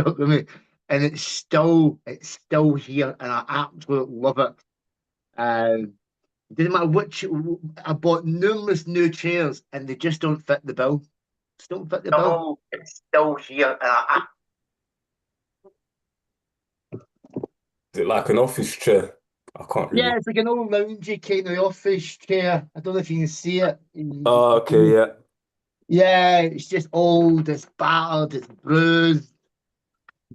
Look at me. And it's still here, and I absolutely love it. It doesn't matter which. I bought numerous new chairs, and they just don't fit the bill. Just don't fit the bill. No, it's still here, and Is it like an office chair? I can't yeah, really. it's like an old loungy kind of office chair. I don't know if you can see it. Oh, okay, yeah. Yeah, it's just old, it's battered, it's bruised.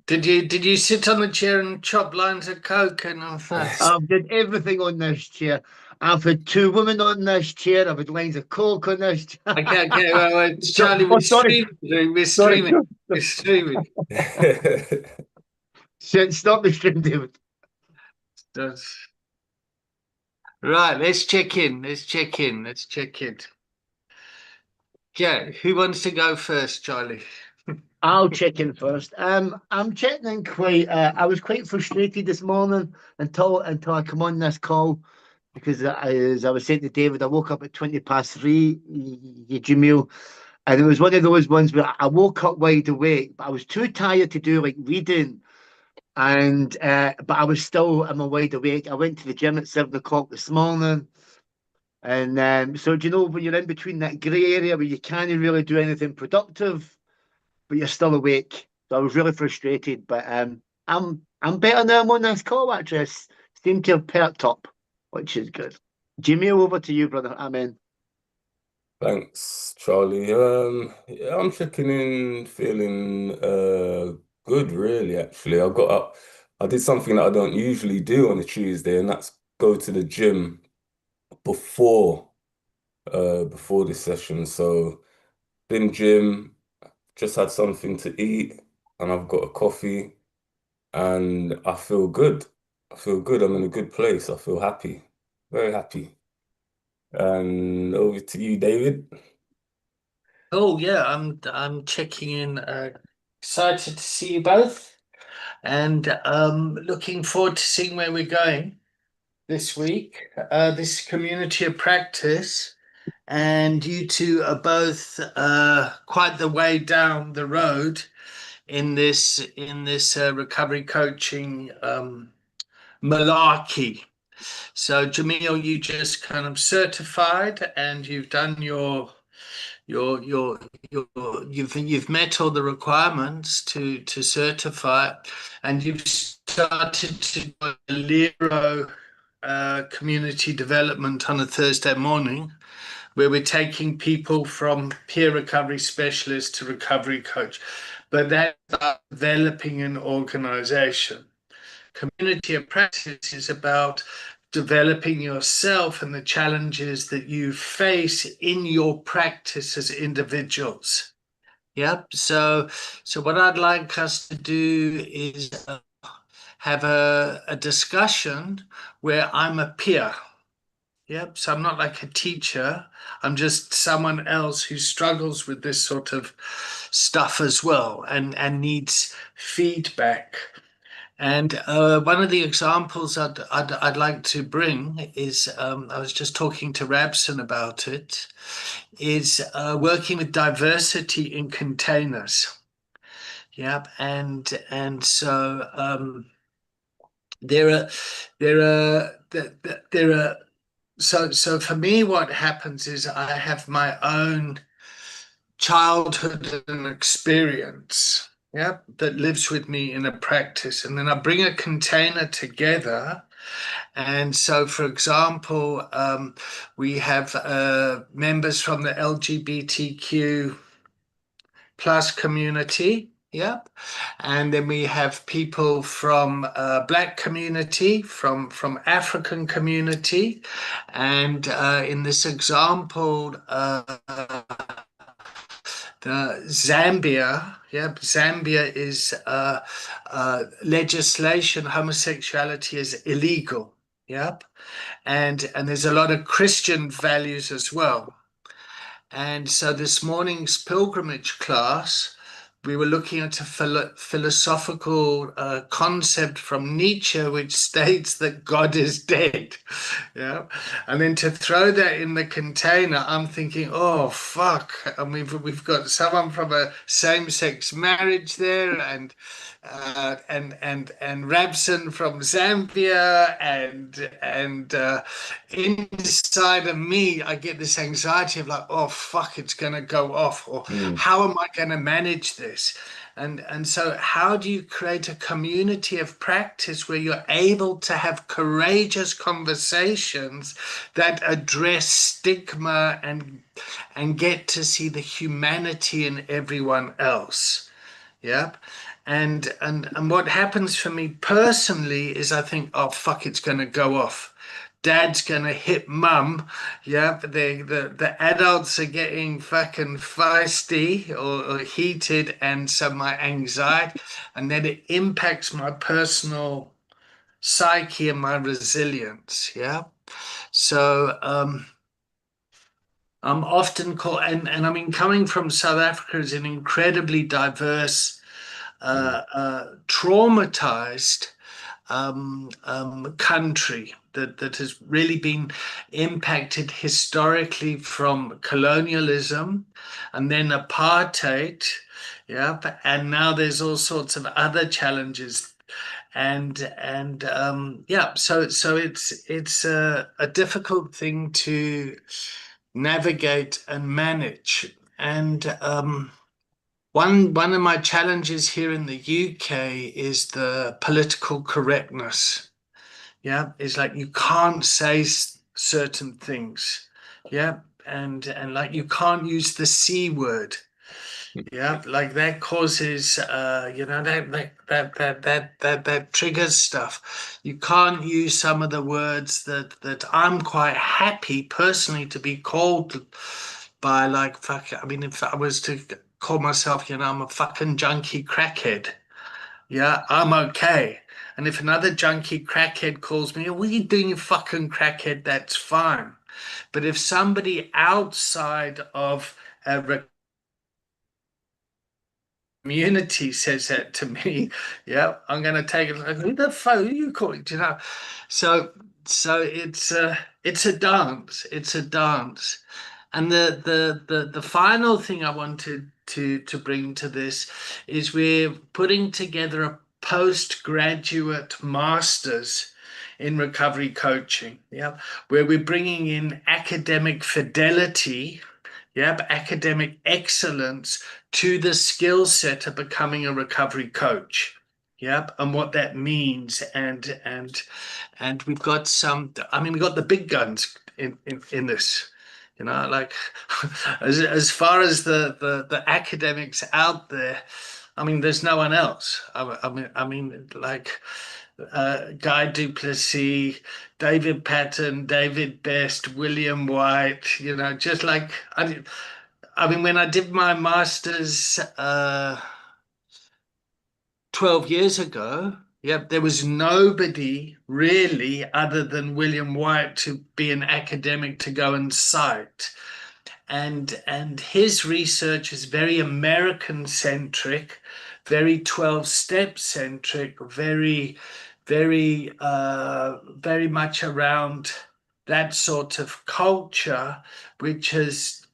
Did you sit on the chair and chop lines of coke and all that? I've done everything on this chair. I've had two women on this chair. I've had lines of coke on this chair. Okay, okay, well, Charlie, Oh, we're sorry, streaming, we're sorry. streaming, we're streaming. Shit, stop the stream, David. That's- Right, let's check in. Let's check in. Let's check in. Yeah, who wants to go first, Charlie? I'll check in first. I'm checking in quite. I was quite frustrated this morning until I come on this call because as I was saying to David, I woke up at 3:20, Jamil, and it was one of those ones where I woke up wide awake, but I was too tired to do like reading, and but I was still I'm wide awake. I went to the gym at 7 o'clock this morning. And so, do you know when you're in between that grey area where you can't really do anything productive, but you're still awake? So I was really frustrated, but I'm better now. I'm on this call. Actually, seem to have perked up, which is good. Jimmy, over to you, brother. Amen. Thanks, Charlie. Yeah, I'm checking in, feeling good, really, actually. I did something that I don't usually do on a Tuesday, and that's go to the gym before before this session. So been gym, just had something to eat, and I've got a coffee, and I feel good. I feel good. I'm in a good place. I feel happy, very happy. And over to you, David. Oh yeah, I'm checking in. Excited to see you both, and looking forward to seeing where we're going this week. This community of practice, and you two are both quite the way down the road in this recovery coaching malarkey. So Jamil, you just kind of certified, and you've done your your you've met all the requirements to certify, and you've started to do a Lero community development on a Thursday morning, where we're taking people from peer recovery specialist to recovery coach, but that's about developing an organization. Community of practice is about developing yourself and the challenges that you face in your practice as individuals. Yep. So what I'd like us to do is have a discussion where I'm a peer. Yep. So I'm not like a teacher. I'm just someone else who struggles with this sort of stuff as well, and needs feedback. And one of the examples I'd like to bring is I was just talking to Rabson about it, is working with diversity in containers. Yep, and so there are there are there are so for me what happens is I have my own childhood and experience, yeah, that lives with me in a practice, and then I bring a container together. And so, for example, we have members from the LGBTQ plus community. Yep. And then we have people from Black community, from African community. And in this example, the Zambia, yep, Zambia is legislation, homosexuality is illegal, yep, and there's a lot of Christian values as well. And so this morning's pilgrimage class, we were looking at a philosophical concept from Nietzsche, which states that God is dead. Yeah, and then to throw that in the container, I'm thinking, oh fuck! And we've got someone from a same-sex marriage there, and Rabson from Zambia, and inside of me, I get this anxiety of like, oh fuck, it's gonna go off, or how am I gonna manage this? And so how do you create a community of practice where you're able to have courageous conversations that address stigma and get to see the humanity in everyone else? Yep. And what happens for me personally is I think, oh fuck, it's gonna go off. Dad's gonna hit mum. Yeah, the adults are getting fucking feisty or heated, and so my anxiety, and then it impacts my personal psyche and my resilience. Yeah. So I'm often called, and I mean, coming from South Africa is an incredibly diverse, traumatized country that has really been impacted historically from colonialism and then apartheid. Yeah, and now there's all sorts of other challenges. Yeah, so it's a difficult thing to navigate and manage. And one of my challenges here in the UK is the political correctness. Yeah, it's like you can't say certain things. Yeah, and like you can't use the C word. Yeah, like that causes that triggers stuff. You can't use some of the words that I'm quite happy personally to be called by, like fuck. I mean, if I was to call myself, I'm a fucking junkie crackhead. Yeah, I'm okay. And if another junkie crackhead calls me, what are you doing, you fucking crackhead? That's fine. But if somebody outside of a community says that to me, yeah, I'm going to take it. Like, who the fuck are you calling? Do you know? So it's a dance. It's a dance. And the final thing I wanted to bring to this is we're putting together a postgraduate masters in recovery coaching, yeah, where we're bringing in academic fidelity, yeah, academic excellence to the skill set of becoming a recovery coach. Yep, and what that means, and we've got some. I mean, we've got the big guns in this. Like as far as the academics out there, I mean, there's no one else. I mean, like Guy Duplessis, David Patton, David Best, William White. Just like I mean, when I did my master's 12 years ago, yep, there was nobody really other than William White to be an academic to go and cite. And his research is very American centric, very 12-step centric, very very much around that sort of culture, which has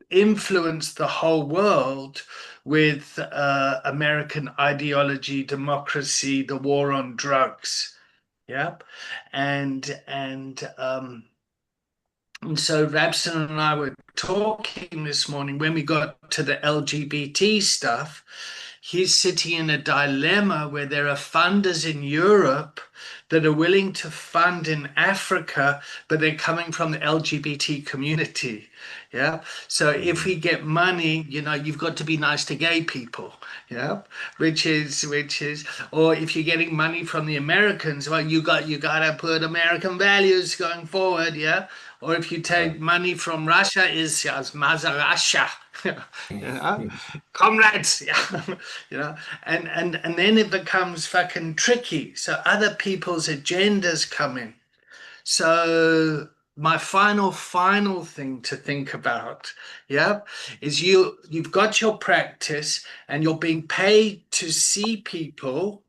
influenced the whole world with American ideology, democracy, the war on drugs. Yep. And so Rabson and I were talking this morning when we got to the LGBT stuff. He's sitting in a dilemma where there are funders in Europe that are willing to fund in Africa, but they're coming from the LGBT community. Yeah. So if we get money, you've got to be nice to gay people. Yeah. Which is, or if you're getting money from the Americans, well, you got to put American values going forward. Yeah. Or if you take money from Russia, is Mother Russia. Comrades, and then it becomes fucking tricky. So other people's agendas come in. So my final thing to think about, yeah, is you've got your practice and you're being paid to see people,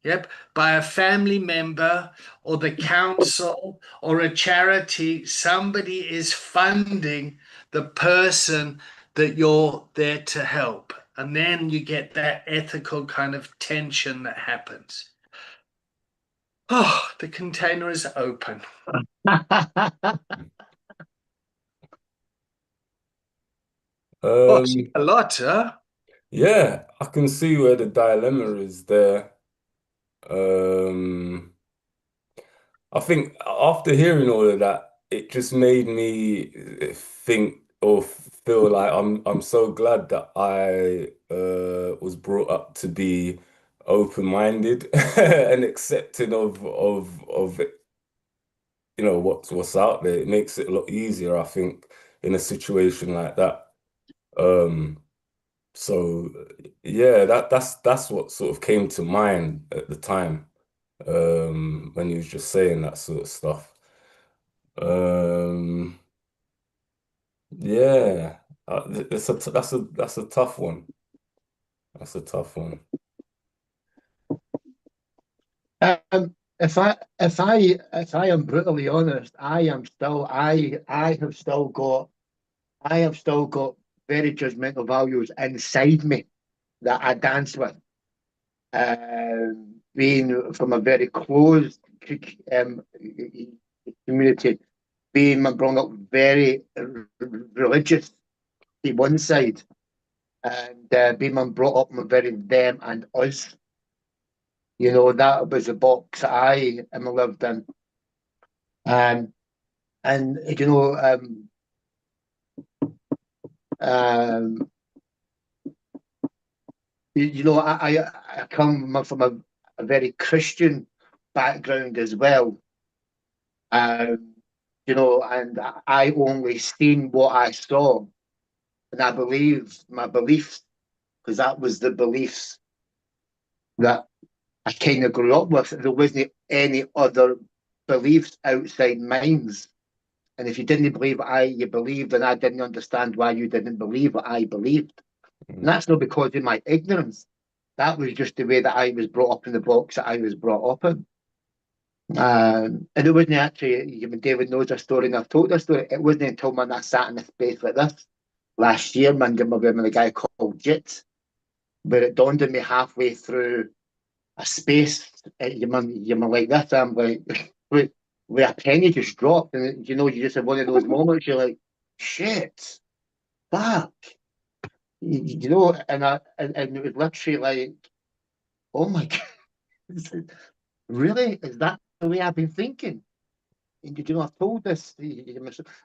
yep, by a family member or the council or a charity. Somebody is funding the person that you're there to help. And then you get that ethical kind of tension that happens. Oh, the container is open. Oh, Um, a lot, huh? yeah, I can see where the dilemma is there. Um, I think after hearing all of that, it just made me think or feel like I'm so glad that I was brought up to be open-minded and accepting of what's out there. It makes it a lot easier, I think, in a situation like that. Um, so yeah, that's what sort of came to mind at the time when he was just saying that sort of stuff. Um, yeah, that's a tough one. That's a tough one. If I am brutally honest, I have still got very judgmental values inside me that I dance with. Being from a very closed community, being brought up very religious to one side, and being brought up with very them and us. You know, that was the box I am lived in. Um, and um, I come from a very Christian background as well. Um, and I only seen what I saw, and I believed my beliefs because that was the beliefs that I kind of grew up with. There wasn't any other beliefs outside mine. And if you didn't believe what you believed, then I didn't understand why you didn't believe what I believed. And Mm. that's not because of my ignorance. That was just the way that I was brought up in the box that I was brought up in. And it wasn't actually, David knows a story, and I've told this story. It wasn't until when I sat in a space like this last year, minding my room with a guy called Jits, where it dawned on me halfway through a space, you're like this. I'm like, where a penny just dropped, and you just have one of those moments. You're like, shit, fuck, and it was literally like, oh my god, really? Is that the way I've been thinking? And I've told this.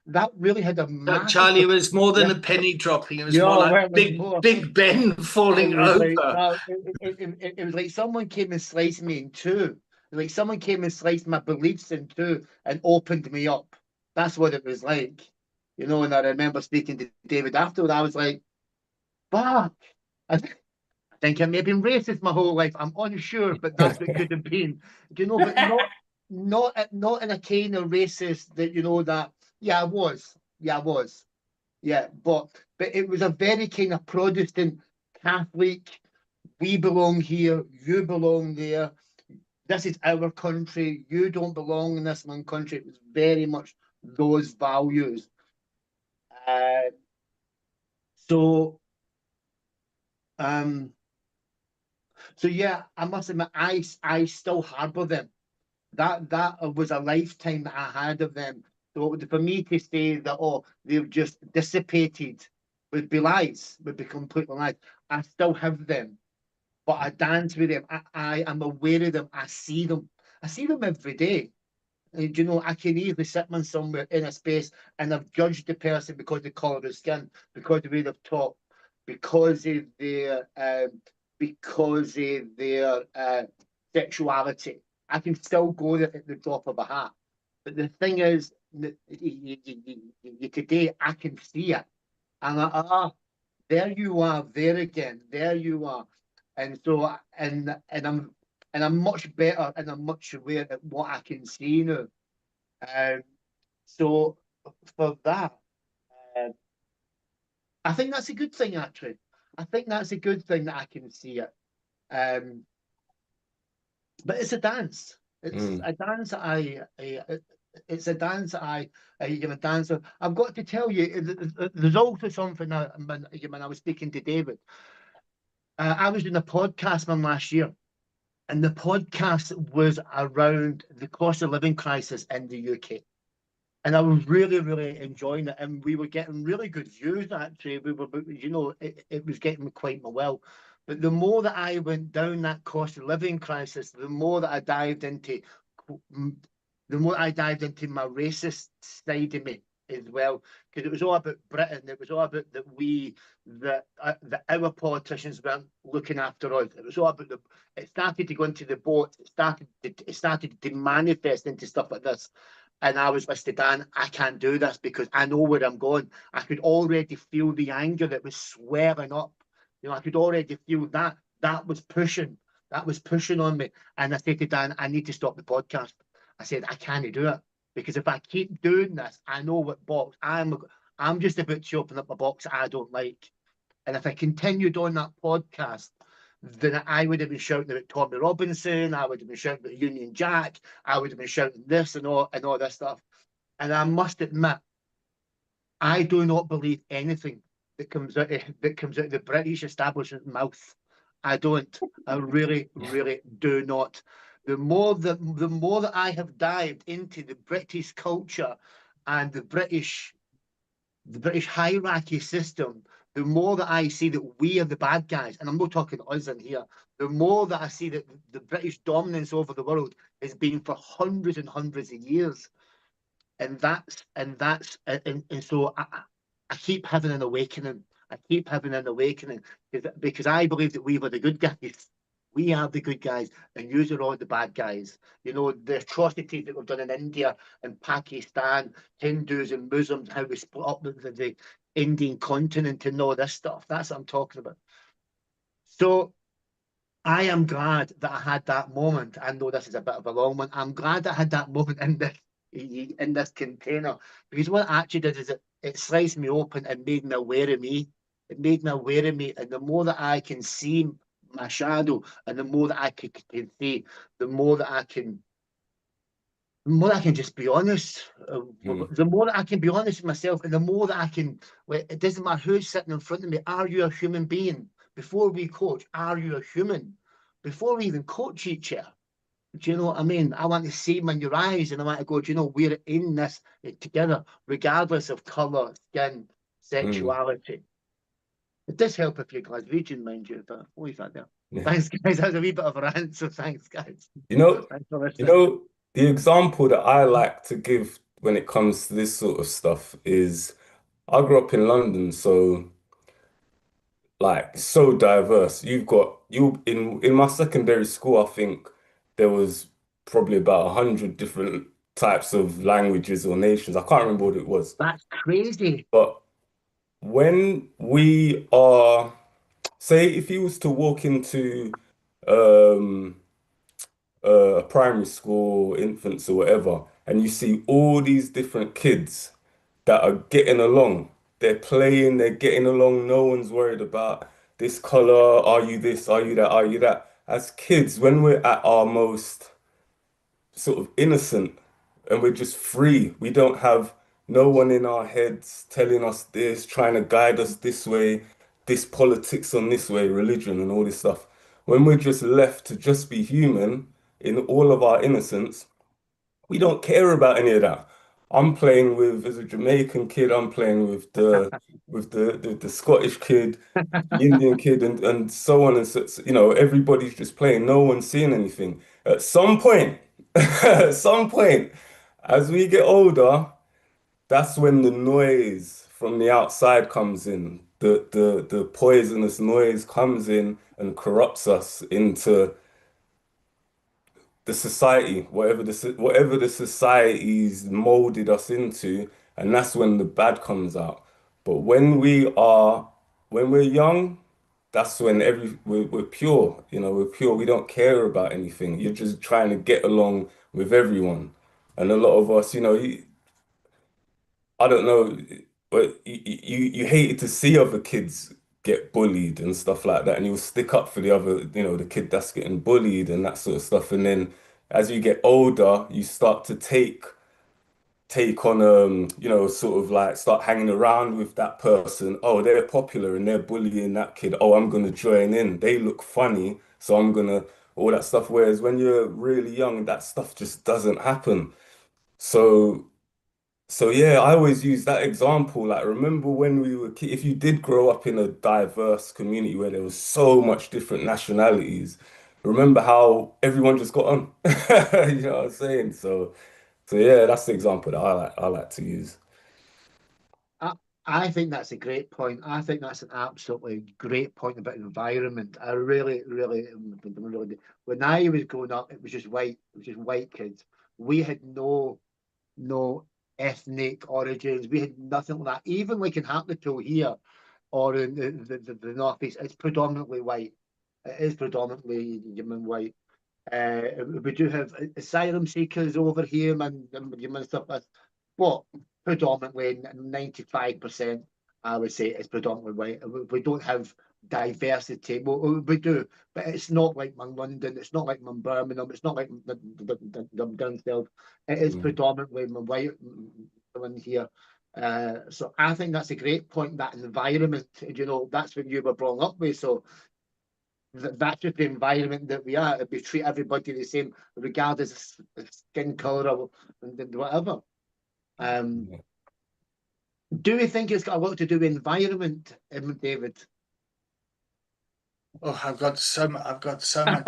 That really had a massive. Charlie, it was more than Yeah, a penny dropping. It was more yeah, like well, it was more. Big Ben It falling was like over. no, it was like someone came and sliced me in two. Like someone came and sliced my beliefs in two and opened me up. That's what it was like, And I remember speaking to David afterward. I was like, "Fuck!" I think I may have been racist my whole life. I'm unsure, but that's what could have been, But not in a kind of racist that that. Yeah, I was. Yeah, I was. Yeah, but it was a very kind of Protestant Catholic. We belong here, you belong there. This is our country. You don't belong in this one country. It was very much those values. Uh, so, um, so yeah, I must admit, I still harbour them. That was a lifetime that I had of them. So for me to say that they've just dissipated would be lies, would be complete lies. I still have them, but I dance with them. I am aware of them. I see them. I see them every day. And, I can easily sit man somewhere in a space and I've judged the person because of the colour of their skin, because of the way they've talked, because of their sexuality. I can still go there at the drop of a hat. But the thing is, today I can see it. And there you are, there again, there you are. And so, and I'm much better and I'm much aware of what I can see now. Um, So for that, um, I think that's a good thing, actually. I think that's a good thing that I can see it. Um, but it's a dance. It's Mm, a dance that it's a dance that you're a dancer. I've got to tell you, there's also something that when I was speaking to David, I was doing a podcast man last year, and the podcast was around the cost of living crisis in the UK. And I was really, really enjoying it. And we were getting really good views, actually. It was getting quite well. But the more that I went down that cost of living crisis, the more that I dived into, the more I dived into my racist side of me as well. Because it was all about Britain. It was all about that our politicians weren't looking after us. It was all about it started to go into the boat. It started to manifest into stuff like this. And I was listed Dan, I can't do this because I know where I'm going. I could already feel the anger that was swelling up. I could already feel that. That was pushing. That was pushing on me. And I said to Dan, I need to stop the podcast. I said, I can't do it. Because if I keep doing this, I know what box I'm just about to open up a box I don't like. And if I continued on that podcast, then I would have been shouting about Tommy Robinson, I would have been shouting about Union Jack, I would have been shouting this and all this stuff. And I must admit, I do not believe anything that comes out of the British establishment mouth. I don't. I really, really do not. The more that I have dived into the British culture and the British hierarchy system, the more that I see that we are the bad guys, and I'm not talking us in here, the more that I see that the British dominance over the world has been for hundreds and hundreds of years. And so I keep having an awakening. I keep having an awakening because I believe that we were the good guys. We are the good guys, and you are all the bad guys. The atrocities that we've done in India and Pakistan, Hindus and Muslims, how we split up the Indian continent and all this stuff. That's what I'm talking about. So I am glad that I had that moment. I know this is a bit of a long one. I'm glad I had that moment in this container because what it actually did is it sliced me open and made me aware of me. It made me aware of me, and the more that I can see my shadow, and the more that I can see, the more that I can, the more I can just be honest. mm, The more that I can be honest with myself, and the more that I can, it doesn't matter who's sitting in front of me. Are you a human being? Before we coach, are you a human? Before we even coach each other, do you know what I mean? I want to see them in your eyes, and I want to go, do you know, we're in this together, regardless of colour, skin, mm. sexuality. It does help if you're Glaswegian, mind you, but what is that there? Yeah. Thanks, guys. That was a wee bit of a rant, so thanks, guys. You know, Thanks for you listening. know, the example that I like to give when it comes to this sort of stuff is I grew up in London, so like so diverse. You've got you in my secondary school, I think there was probably about 100 different types of languages or nations. I can't remember what it was. That's crazy. But when we are, say, if you was to walk into um a primary school, infants or whatever, and you see all these different kids that are getting along. They're playing, they're getting along. No one's worried about this color. Are you this? Are you that? Are you that? As kids, when we're at our most sort of innocent and we're just free, we don't have no one in our heads telling us this, trying to guide us this way, this politics on this way, religion and all this stuff. When we're just left to just be human in all of our innocence, we don't care about any of that. I'm playing with as a Jamaican kid, I'm playing with the Scottish kid, the Indian kid, and so on and so, everybody's just playing. No one's seeing anything. At some point, at some point, as we get older, that's when the noise from the outside comes in. The poisonous noise comes in and corrupts us into the society, whatever the society's molded us into, and that's when the bad comes out. But when we're young, that's when we're pure, we're pure. We don't care about anything. You're just trying to get along with everyone. And a lot of us, I don't know, but you hated to see other kids get bullied and stuff like that, and you'll stick up for the other, the kid that's getting bullied and that sort of stuff. And then as you get older, you start to take on sort of like start hanging around with that person. Oh, they're popular and they're bullying that kid. Oh, I'm gonna join in. They look funny, so I'm gonna all that stuff. Whereas when you're really young, that stuff just doesn't happen. So so yeah, I always use that example. Like, remember when we were if you did grow up in a diverse community where there was so much different nationalities, remember how everyone just got on. You know what I'm saying? So yeah, that's the example that I like to use. I, I think that's a great point. I think that's an absolutely great point about environment. I really, really, really do. When I was growing up, it was just white. It was just white kids. We had no ethnic origins. We had nothing like that. Even like in Hartlepool here or in the northeast, it's predominantly white. It is predominantly human white. We do have asylum seekers over here, man, human stuff. But predominantly 95%, I would say, is predominantly white. We don't have diversity. Well, we do, but it's not like London. It's not like Birmingham. It's not like down south. It is Mm. predominantly white in here. So I think that's a great point. That environment, that's what you were brought up with. So that's just the environment that we are. We treat everybody the same, regardless of skin color or whatever. Yeah. Do we think it's got a lot to do with environment, David? Oh, I've got so much. I've got so much.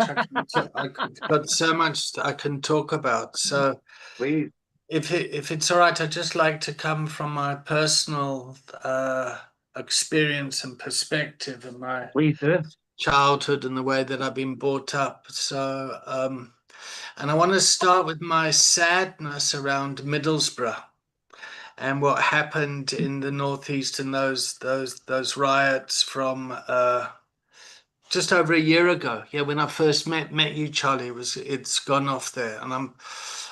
I've got so much I can talk about. So, Please, if it's all right, I'd just like to come from my personal experience and perspective and my please do. childhood and the way that I've been brought up. So, and I want to start with my sadness around Middlesbrough and what happened in the Northeast and those riots from just over a year ago. Yeah, when I first met you, Charlie, it's gone off there, and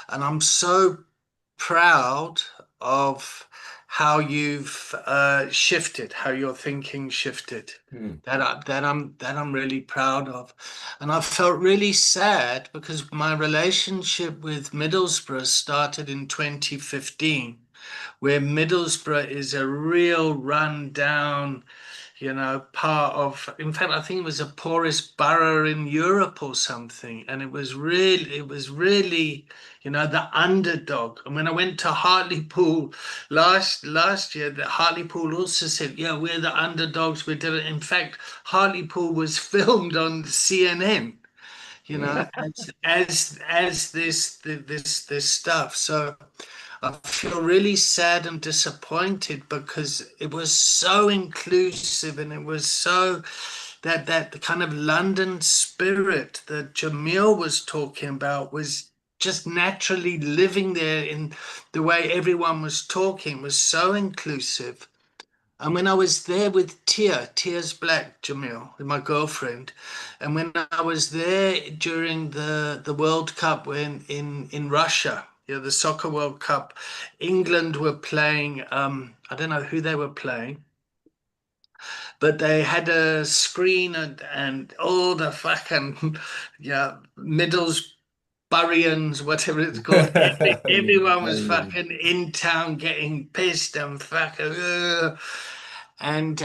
I'm so proud of how you've shifted, how your thinking shifted. Mm. That I'm really proud of, and I felt really sad because my relationship with Middlesbrough started in 2015, where Middlesbrough is a real rundown, part of, in fact, I think it was the poorest borough in Europe or something. And it was really, the underdog. And when I went to Hartlepool last year, the Hartlepool also said, yeah, we're the underdogs. We did it. In fact, Hartlepool was filmed on CNN, as this stuff. So I feel really sad and disappointed because it was so inclusive and it was so that the kind of London spirit that Jamil was talking about was just naturally living there in the way everyone was talking was so inclusive. And when I was there with Tia's Black, Jamil, with my girlfriend, and when I was there during the World Cup in Russia, the Soccer World Cup, England were playing, I don't know who they were playing, but they had a screen and all the fucking, yeah, Middlesbroughans, whatever it's called. Everyone was fucking in town getting pissed and fucking. And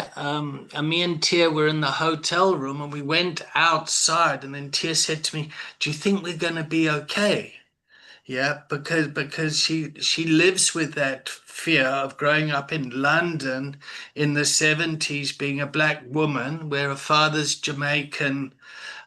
me and Tia were in the hotel room and we went outside and then Tia said to me, "Do you think we're going to be okay?" Yeah, because she lives with that fear of growing up in London in the 70s, being a black woman, where her father's Jamaican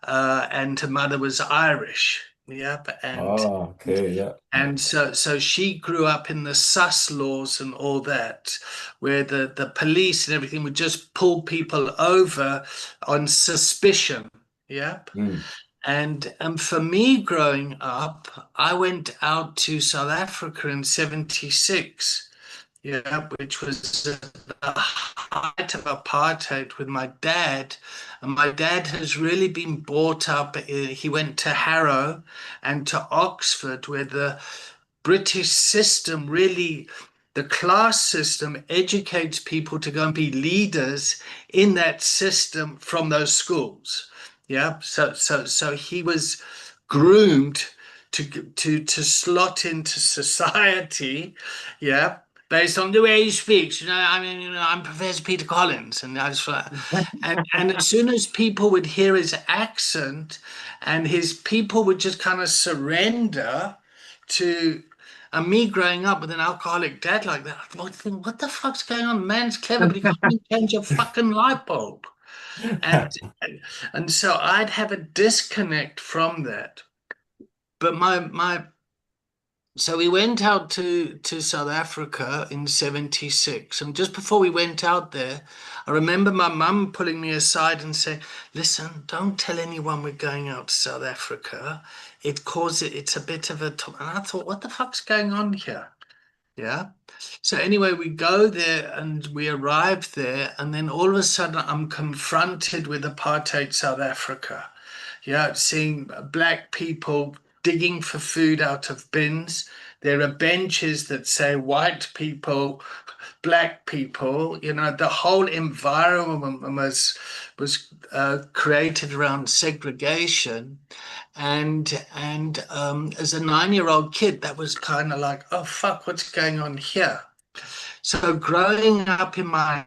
and her mother was Irish. Yep, Okay, yeah. and so she grew up in the sus laws and all that, where the police and everything would just pull people over on suspicion. Yep. Mm. And for me growing up, I went out to South Africa in 76, yeah, which was the height of apartheid with my dad. And my dad has really been brought up, he went to Harrow and to Oxford, where the British system really the class system educates people to go and be leaders in that system from those schools. Yeah, so he was groomed to slot into society, yeah, based on the way he speaks. I mean, I'm Professor Peter Collins, and I just and as soon as people would hear his accent, and his people would just kind of surrender to. And me growing up with an alcoholic dad like that, I thought, what the fuck's going on? Man's clever, but he can't even change a fucking light bulb. And, and so I'd have a disconnect from that. But so we went out to South Africa in 76. And just before we went out there, I remember my mum pulling me aside and saying, listen, don't tell anyone we're going out to South Africa. It's a bit of a, and I thought, what the fuck's going on here? Yeah. So anyway, we go there and we arrive there, and then all of a sudden I'm confronted with apartheid South Africa. Yeah, seeing black people digging for food out of bins. There are benches that say white people, black people. The whole environment was created around segregation. And as a 9-year-old kid, that was kind of like, oh fuck, what's going on here? So growing up in my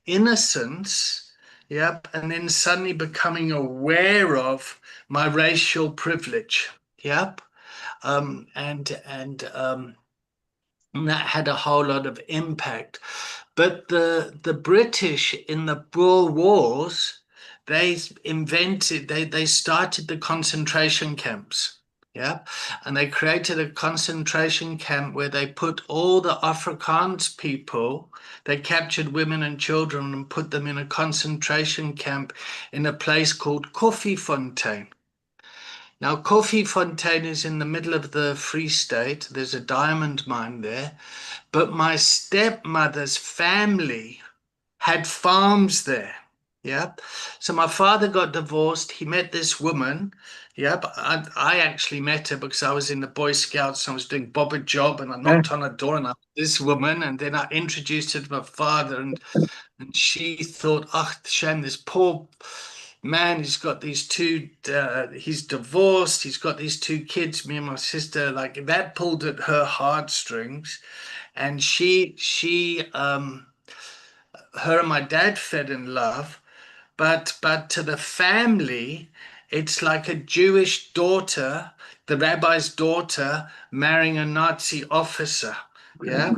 innocence, yep, and then suddenly becoming aware of my racial privilege, yep, and that had a whole lot of impact. But the British in the Boer Wars, they started the concentration camps. Yeah, and they created a concentration camp where they put all the Afrikaans people, they captured women and children and put them in a concentration camp in a place called Koffiefontein. Now, Koffiefontein is in the middle of the Free State. There's a diamond mine there. But my stepmother's family had farms there. Yeah. So my father got divorced. He met this woman. Yeah. But I actually met her because I was in the Boy Scouts and I was doing Bob a job, and I knocked on her door and I met this woman, and then I introduced her to my father, and she thought, oh, shame, this poor man, he's got these two, he's divorced, he's got these two kids, me and my sister, like that pulled at her heartstrings. And her and my dad fell in love, but to the family, it's like a Jewish daughter, the rabbi's daughter, marrying a Nazi officer. Yeah.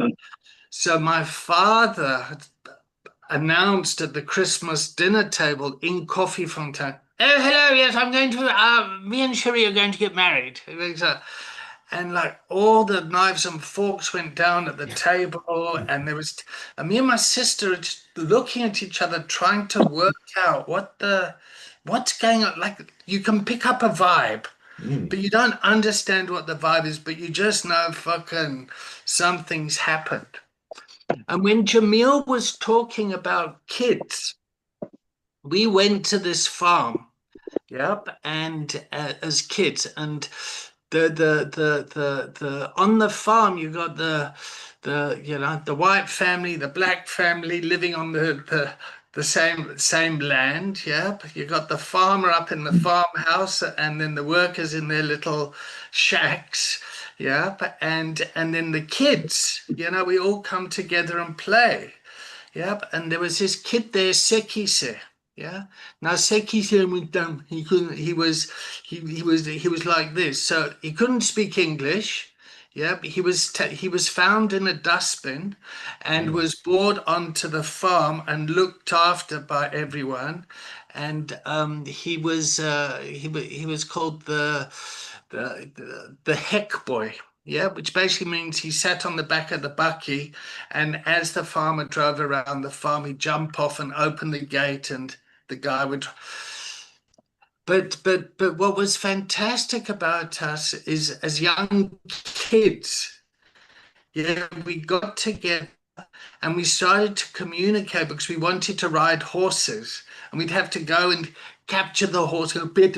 So my father announced at the Christmas dinner table in Koffiefontein, oh, hello, yes, I'm going to, me and Sherry are going to get married. And like all the knives and forks went down at the table, and me and my sister are just looking at each other, trying to work out what's going on. Like, you can pick up a vibe, but you don't understand what the vibe is, but you just know fucking something's happened. And when Jamil was talking about kids, we went to this farm, yep, and as kids, and the on the farm you got the white family, the black family living on the same land. Yeah, you got the farmer up in the farmhouse, and then the workers in their little shacks. Yeah, and then the kids. We all come together and play. Yeah, and there was this kid there, Sekise. Yeah. Now Sekise was dumb. He was like this. So he couldn't speak English. Yeah, but he was found in a dustbin and was brought onto the farm and looked after by everyone. And he was called the heck boy. Yeah, which basically means he sat on the back of the bakkie, and as the farmer drove around the farm, he'd jump off and open the gate, and the guy would. But what was fantastic about us is, as young kids, yeah, we got together and we started to communicate because we wanted to ride horses, and we'd have to go and capture the horse, go bit,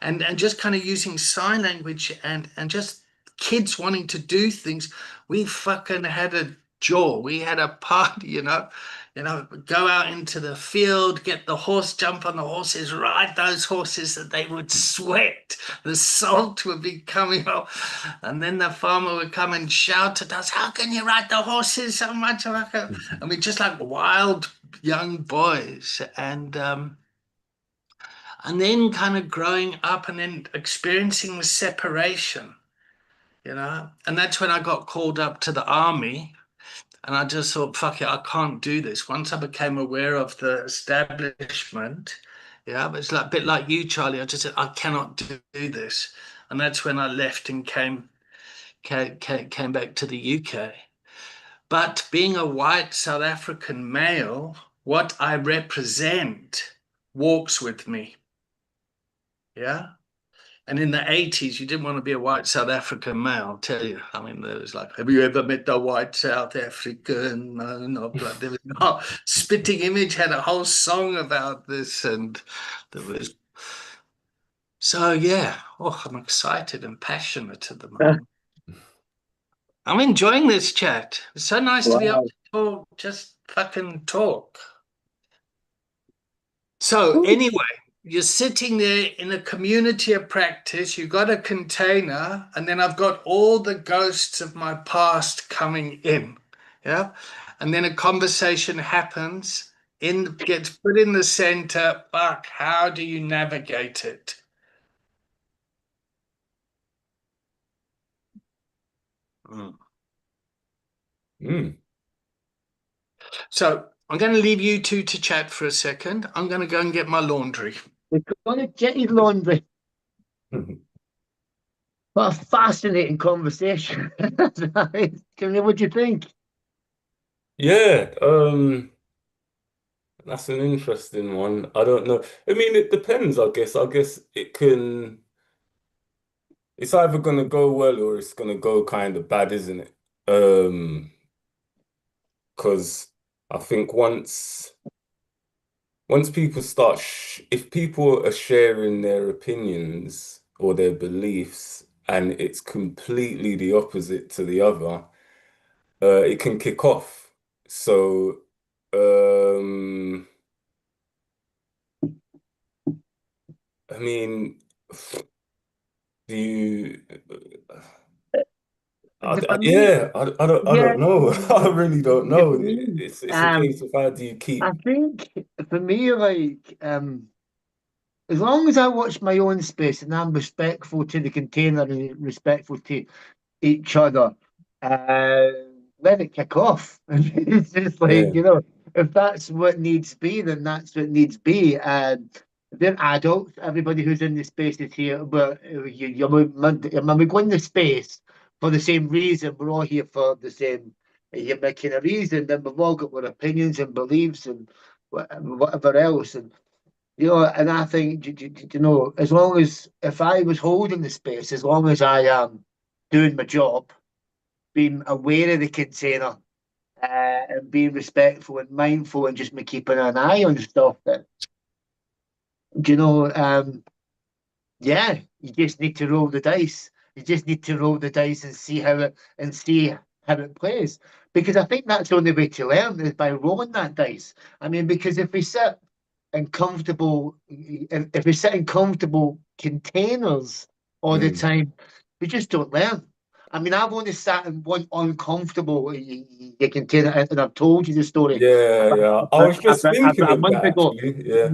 and just kind of using sign language and just kids wanting to do things. We fucking had a jaw. We had a party, go out into the field, get the horse, jump on the horses, ride those horses that they would sweat. The salt would be coming off. And then the farmer would come and shout at us, how can you ride the horses so much? And we just like wild young boys. And then kind of growing up and then experiencing the separation, and that's when I got called up to the army. And I just thought, fuck it, I can't do this. Once I became aware of the establishment, it's like a bit like you, Charlie. I just said, I cannot do this. And that's when I left and came back to the UK. But being a white South African male, what I represent walks with me. Yeah. And in the 80s, you didn't want to be a white South African male, I'll tell you. I mean, there was like, have you ever met the white South African? No, blood. There was no. Spitting Image had a whole song about this, and there was. So yeah, I'm excited and passionate at the moment. I'm enjoying this chat. It's so nice to be able to talk, just fucking talk. So anyway. You're sitting there in a community of practice, you've got a container, and then I've got all the ghosts of my past coming in. Yeah. And then a conversation happens, gets put in the center. Fuck, how do you navigate it? So I'm going to leave you two to chat for a second. I'm going to go and get my laundry. We're going to get his laundry. What a fascinating conversation. What do you think? Yeah, that's an interesting one. I don't know. I mean, it depends, I guess. I guess it's either gonna go well or it's gonna go kind of bad, isn't it? Because I think once people start, if people are sharing their opinions or their beliefs and it's completely the opposite to the other, it can kick off. So, I mean, do you? I don't know. I really don't know. It's a case of how do you keep. I think for me, like, as long as I watch my own space and I'm respectful to the container and respectful to each other, let it kick off. It's just like, if that's what needs be, then that's what needs be. They're adults. Everybody who's in the space is here, but when we go in the space for the same reason, we're all here for the same kind of reason. Then we've all got our opinions and beliefs and whatever else. And and I think as long as if I was holding the space, as long as I am doing my job, being aware of the container, and being respectful and mindful, and just me keeping an eye on stuff that. Yeah, you just need to roll the dice. You just need to roll the dice and see how it plays. Because I think that's the only way to learn is by rolling that dice. I mean, because if we sit in comfortable containers all the time, we just don't learn. I mean, I've only sat in one uncomfortable container, and I've told you the story. Yeah. I was just thinking a of month that ago. actually. Yeah.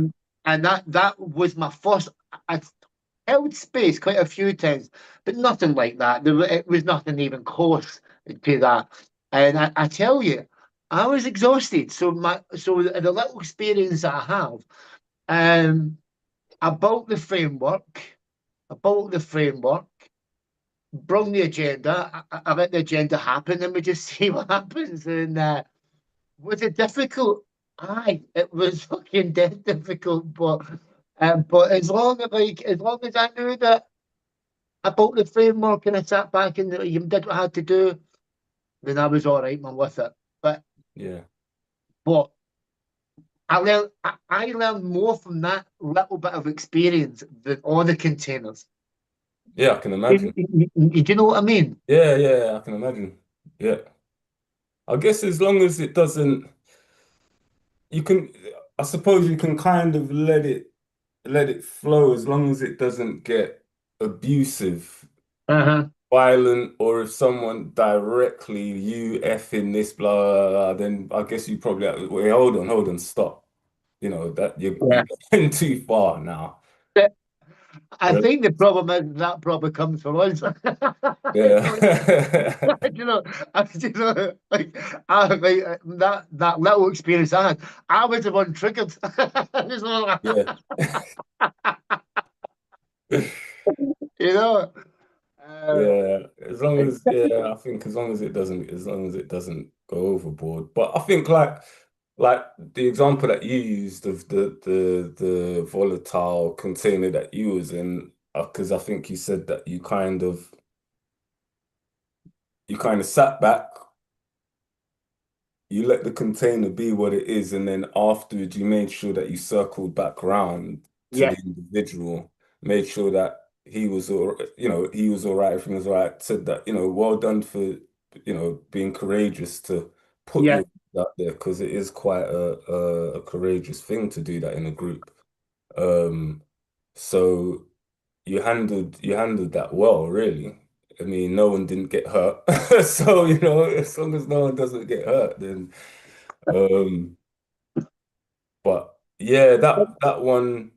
And that was my first. I held space quite a few times, but nothing like that. It was nothing even close to that. And I tell you, I was exhausted. So the little experience that I have, I built the framework. Brought the agenda. I let the agenda happen, and we just see what happens. And was it difficult? Aye, it was fucking dead difficult, but as long as I knew that I built the framework and I sat back and you did what I had to do, then I was all right, man, with it. But I learned more from that little bit of experience than all the containers. Yeah, I can imagine. Do you know what I mean? Yeah, yeah, I can imagine. Yeah. I guess as long as it doesn't, you can, I suppose you can kind of let it flow as long as it doesn't get abusive, Uh-huh. violent, or if someone directly you effing this blah, blah, blah, then I guess you probably have, wait, hold on, stop. You know that you're Yeah. going too far now. I Uh, think the problem is that probably comes from us. Yeah. You know, like that little experience I had, I was the one triggered. It's like, Yeah. you know, uh, Yeah, as long as yeah, I think as long as it doesn't go overboard. But I think like the example that you used of the volatile container that you was in, because I think you said that you kind of sat back, you let the container be what it is, and then afterwards you made sure that you circled back around to yeah, the individual, made sure that he was all, he was all right, everything was all right, said that, well done for, being courageous to put yeah. you out there because it is quite a courageous thing to do that in a group. Um, so you handled that well, really. I mean, no one didn't get hurt. So, as long as no one doesn't get hurt, then um, but yeah, that one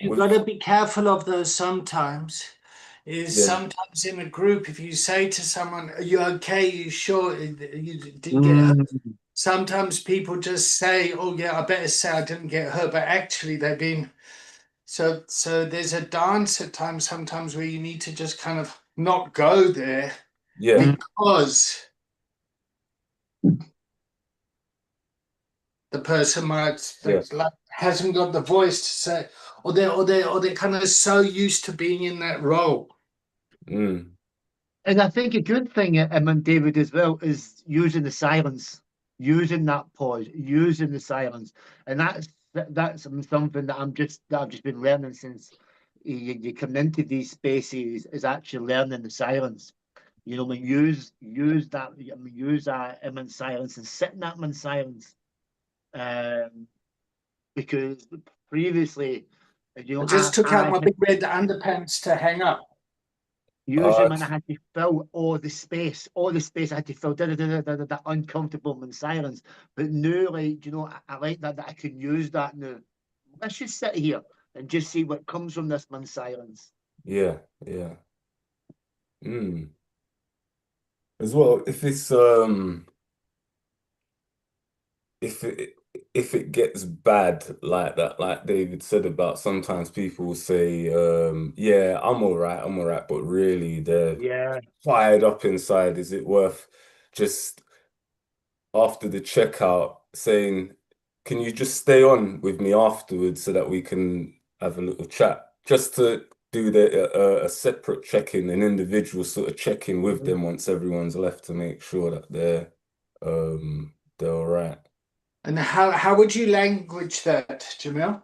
You've got with to be careful of those sometimes. Is yeah. sometimes in a group, if you say to someone, "Are you okay? You sure you didn't get hurt?" Mm, Sometimes people just say, "Oh yeah, I better say I didn't get hurt," but actually they've been so. There's a dance at times, sometimes where you need to just kind of not go there Yeah, mm, because the person might yeah. like hasn't got the voice to say, or they're kind of so used to being in that role. Mm, and I think a good thing, and David as well, is using the silence, using that pause, using the silence, and that's something that I've just been learning since you come into these spaces, is actually learning the silence. You know, I mean, use that. I mean, use that in silence and sit in that in silence. Um, because previously, you I know, just took out I my had big red underpants to hang up. usually uh, when I had to fill all the space I had to fill that uncomfortable in silence. But now, like, you know, I like that I can use that now. Let's just sit here and just see what comes from this in silence. yeah, yeah. Mm. As well, if it gets bad like that, like David said about sometimes people will say, yeah, I'm all right, but really they're Yeah, fired up inside. Is it worth just after the checkout saying, can you just stay on with me afterwards so that we can have a little chat? Just to do a separate check-in, an individual sort of check-in with them once everyone's left to make sure that they're all right. And how would you language that, Jamil?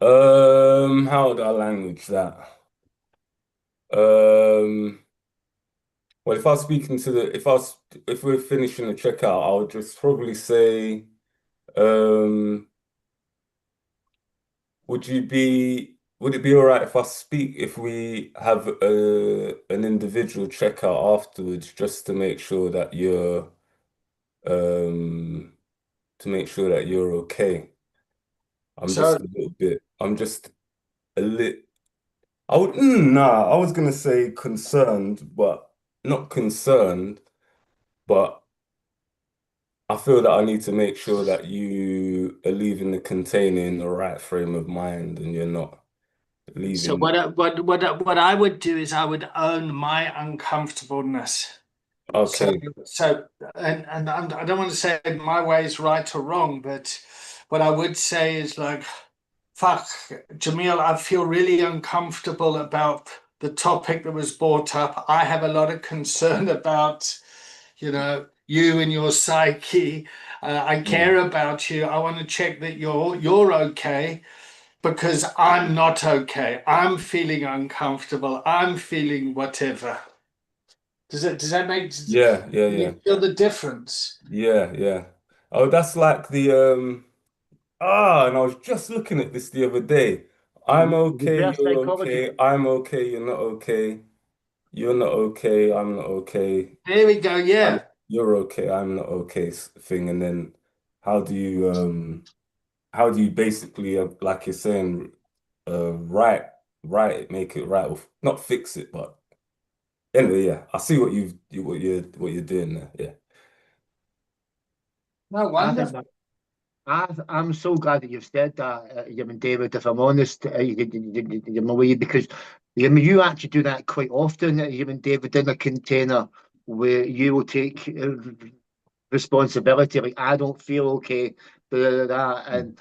How would I language that? Um, well, if I was speaking to the, if we're finishing the checkout, I would just probably say, um, would it be all right if I speak, if we have an individual checkout afterwards, just um, to make sure that you're okay? So I'm just a lit. I was gonna say concerned, but not concerned, but I feel that I need to make sure that you are leaving the container in the right frame of mind and you're not so leaving. what I would do is I would own my uncomfortableness. So Okay. so I don't want to say my way is right or wrong, but what I would say is like, fuck, Jamil, I feel really uncomfortable about the topic that was brought up. I have a lot of concern about, you and your psyche. I care Mm, about you. I want to check that you're okay. because I'm not okay. I'm feeling uncomfortable. I'm feeling whatever. Does that make sense? Yeah, yeah, yeah. You feel the difference? Yeah, yeah. Oh, that's like the and I was just looking at this the other day. I'm okay, Reverse you're psychology. okay. I'm okay, you're not okay. You're not okay, I'm not okay. There we go. I'm Yeah. you're okay, I'm not okay thing. And then how do you how do you basically like you're saying right make it right, or not fix it, but anyway, yeah. I see what you're doing there. Yeah. No I think wonder. that I'm so glad that you've said that, you and David. If I'm honest, my way, because you actually do that quite often, you and David, in a container where you will take responsibility. Like, I don't feel okay, Mm.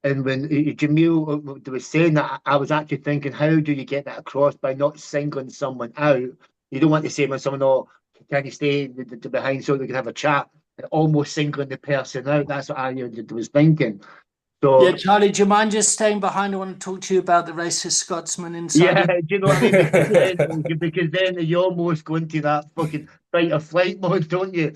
and when Jamil was saying that, I was actually thinking, how do you get that across by not singling someone out? You don't want to say when someone, oh, can you stay behind so they can have a chat? Almost singling the person out. That's what I was thinking. Yeah, So Charlie, do you mind just staying behind? I want to talk to you about the racist Scotsman inside yeah, you. do you know what I mean? Because then you almost go into that fucking fight or flight mode, don't you?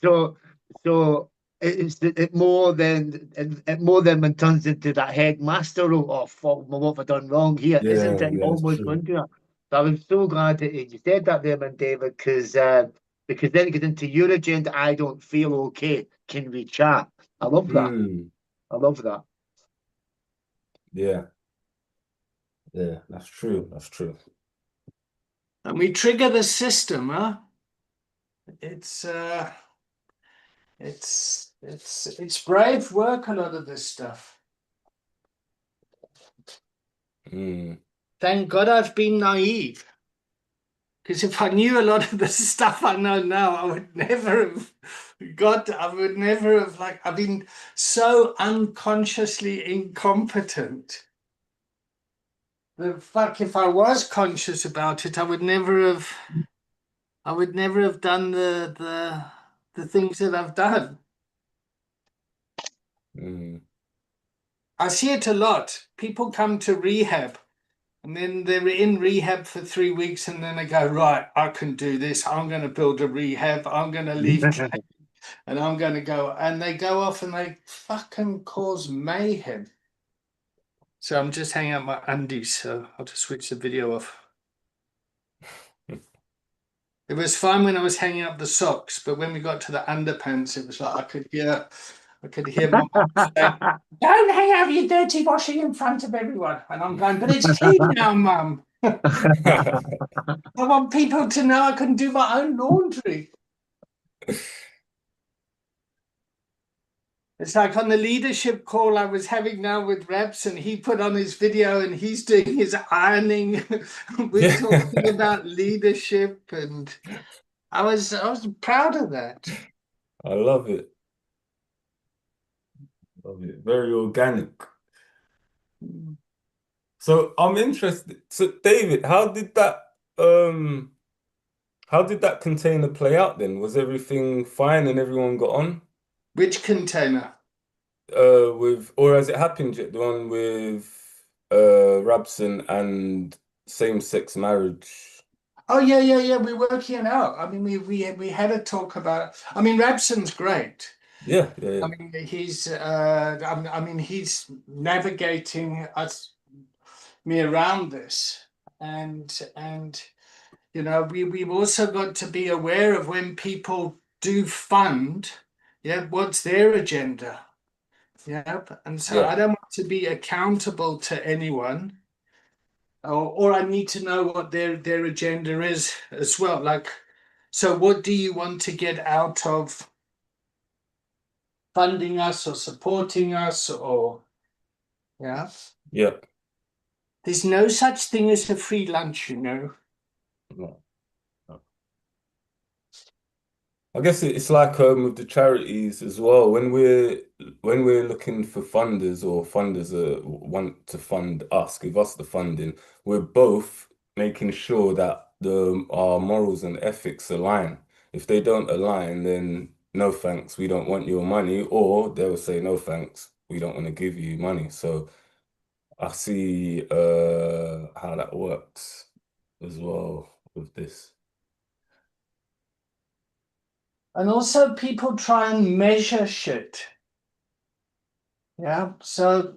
So so it more than when turns into that headmaster role. Oh fuck, what have I done wrong here? Isn't Yeah, it? You yeah, it's almost go true. into that. So I was so glad that you said that there, man, David, because then it gets into your agenda. I don't feel okay. Can we chat? I love that. Mm, I love that. yeah, yeah, that's true. That's true. And we trigger the system, huh? It's it's brave work, a lot of this stuff. Mm. Thank God I've been naive. Because if I knew a lot of the stuff I know now, I would never have I would never have, like, I've been so unconsciously incompetent. The fuck, if I was conscious about it, I would never have done the things that I've done. Mm. I see it a lot. People come to rehab and then they're in rehab for 3 weeks and then they go, right, I can do this. I'm going to build a rehab. I'm going to leave and I'm going to go. And they go off and they fucking cause mayhem. So I'm just hanging out my undies. So I'll just switch the video off. It was fine when I was hanging up the socks, but when we got to the underpants, it was like I could hear my mum saying, "Don't hang out your dirty washing in front of everyone." And I'm going, "But it's clean now, Mum. I want people to know I can do my own laundry." It's like on the leadership call I was having now with Reps, and he put on his video and he's doing his ironing. We're Yeah, talking about leadership, and I was proud of that. I love it. Love it. Very organic. So I'm interested. So David, how did that container play out then? Was everything fine and everyone got on? Which container? With or has it happened yet? The one with Rabson and same-sex marriage. Oh yeah, yeah, yeah. We're working it out. I mean, we had a talk about. I mean, Rabson's great. Yeah, yeah, yeah. I mean, I mean, he's navigating me around this, and we've also got to be aware of when people do fund. Yeah, what's their agenda? Yeah, and so Yeah. I don't want to be accountable to anyone. Or I need to know what their agenda is as well. Like, so what do you want to get out of funding us or supporting us? Or yeah, Yeah. there's no such thing as a free lunch, you know. No, no. I guess it's like with the charities as well. When we're looking for funders or funders want to fund us, give us the funding, we're both making sure that the our morals and ethics align. If they don't align, then no thanks, we don't want your money, or they'll say no thanks, we don't want to give you money. So I see how that works as well with this. And also people try and measure shit. Yeah. So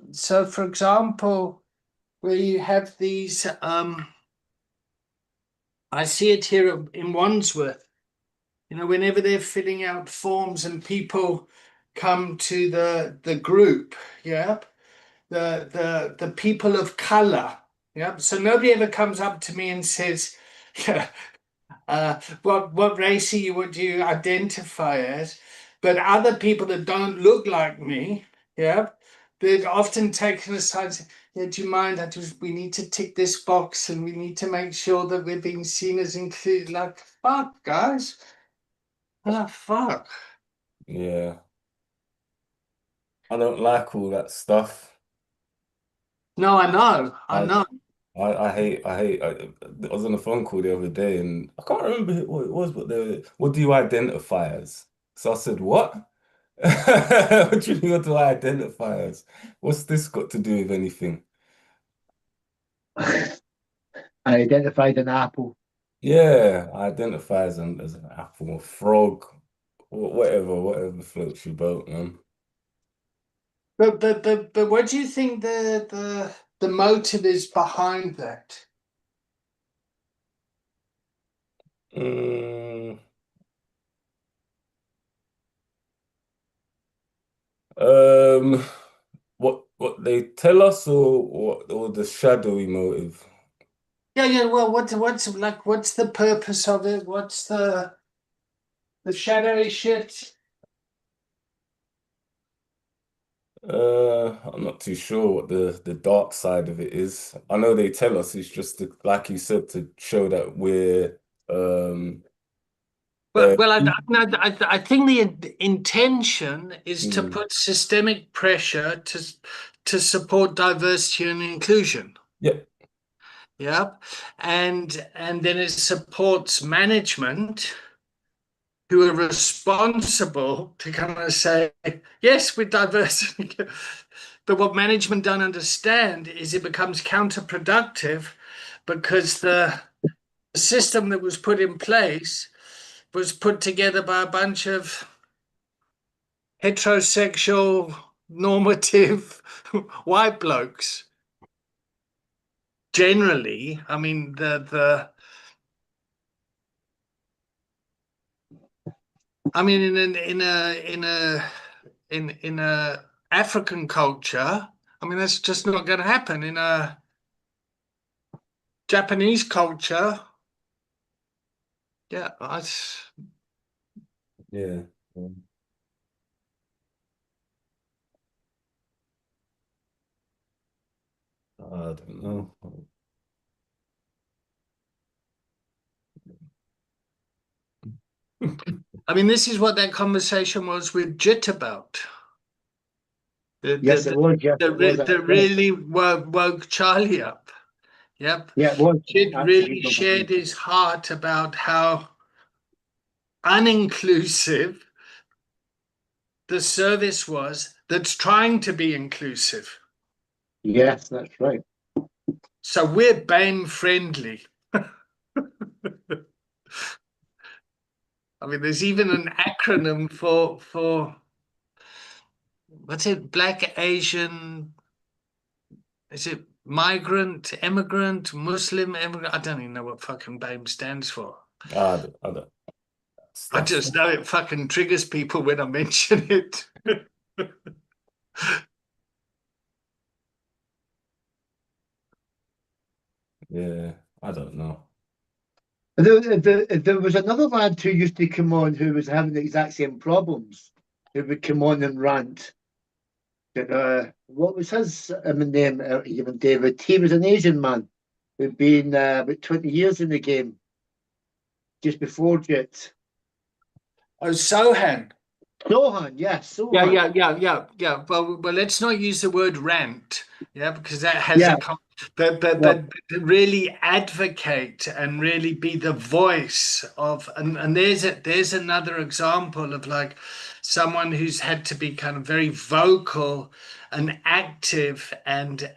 for example, where you have these I see it here in Wandsworth. You know, whenever they're filling out forms and people come to the group, yeah, the people of color, yeah. So nobody ever comes up to me and says, yeah, what race are you? What do you identify as? But other people that don't look like me, yeah, they're often taken aside and say, yeah, do you mind? We need to tick this box and we need to make sure that we're being seen as included. Like, fuck, guys. Oh, fuck. Yeah. I don't like all that stuff. No, I know. I I know. I was on a phone call the other day and I can't remember what it was, but what do you identify as? So I said, what? What do you mean, what do I identify as? What's this got to do with anything? I identified an apple. Yeah, I identify as an apple, a frog, whatever floats your boat, man. But what do you think the motive is behind that? Mm, um, what they tell us or the shadowy motive? Yeah. Well, what's the purpose of it? What's the shadowy shit? I'm not too sure what the dark side of it is. I know they tell us it's just to, like you said, to show that we're uh, Well, I think the intention is to mm, put systemic pressure to support diversity and inclusion. yeah, Yep. And then it supports management who are responsible to kind of say, yes, we're diverse. But what management don't understand is it becomes counterproductive because the system that was put in place was put together by a bunch of heterosexual, normative white blokes. Generally, I mean I mean in a African culture, I mean that's just not going to happen. In a Japanese culture, yeah, yeah. I don't know. I mean this is what that conversation was with Jitterbelt. Yes, it was. Yes, it was. That really woke Charlie up. Yep. Yeah, it was. Jit really Absolutely. shared his heart about how uninclusive the service was that's trying to be inclusive. Yes, that's right. So we're BAME friendly. I mean, there's even an acronym for what's it? Black, Asian, is it migrant, immigrant, Muslim, immigrant? I don't even know what fucking BAME stands for. I don't. I That's just know it fucking triggers people when I mention it. yeah. I don't know. There was another lad who used to come on who was having the exact same problems. Who would come on and rant. What was his name? Even David. He was an Asian man who'd been about 20 years in the game just before Jet. Oh, Sohan. Sohan, yes, Yeah, Sohan. yeah. Well, let's not use the word rant, yeah, because that has Yeah, but really advocate and really be the voice of, and there's another example of like someone who's had to be kind of very vocal and active and he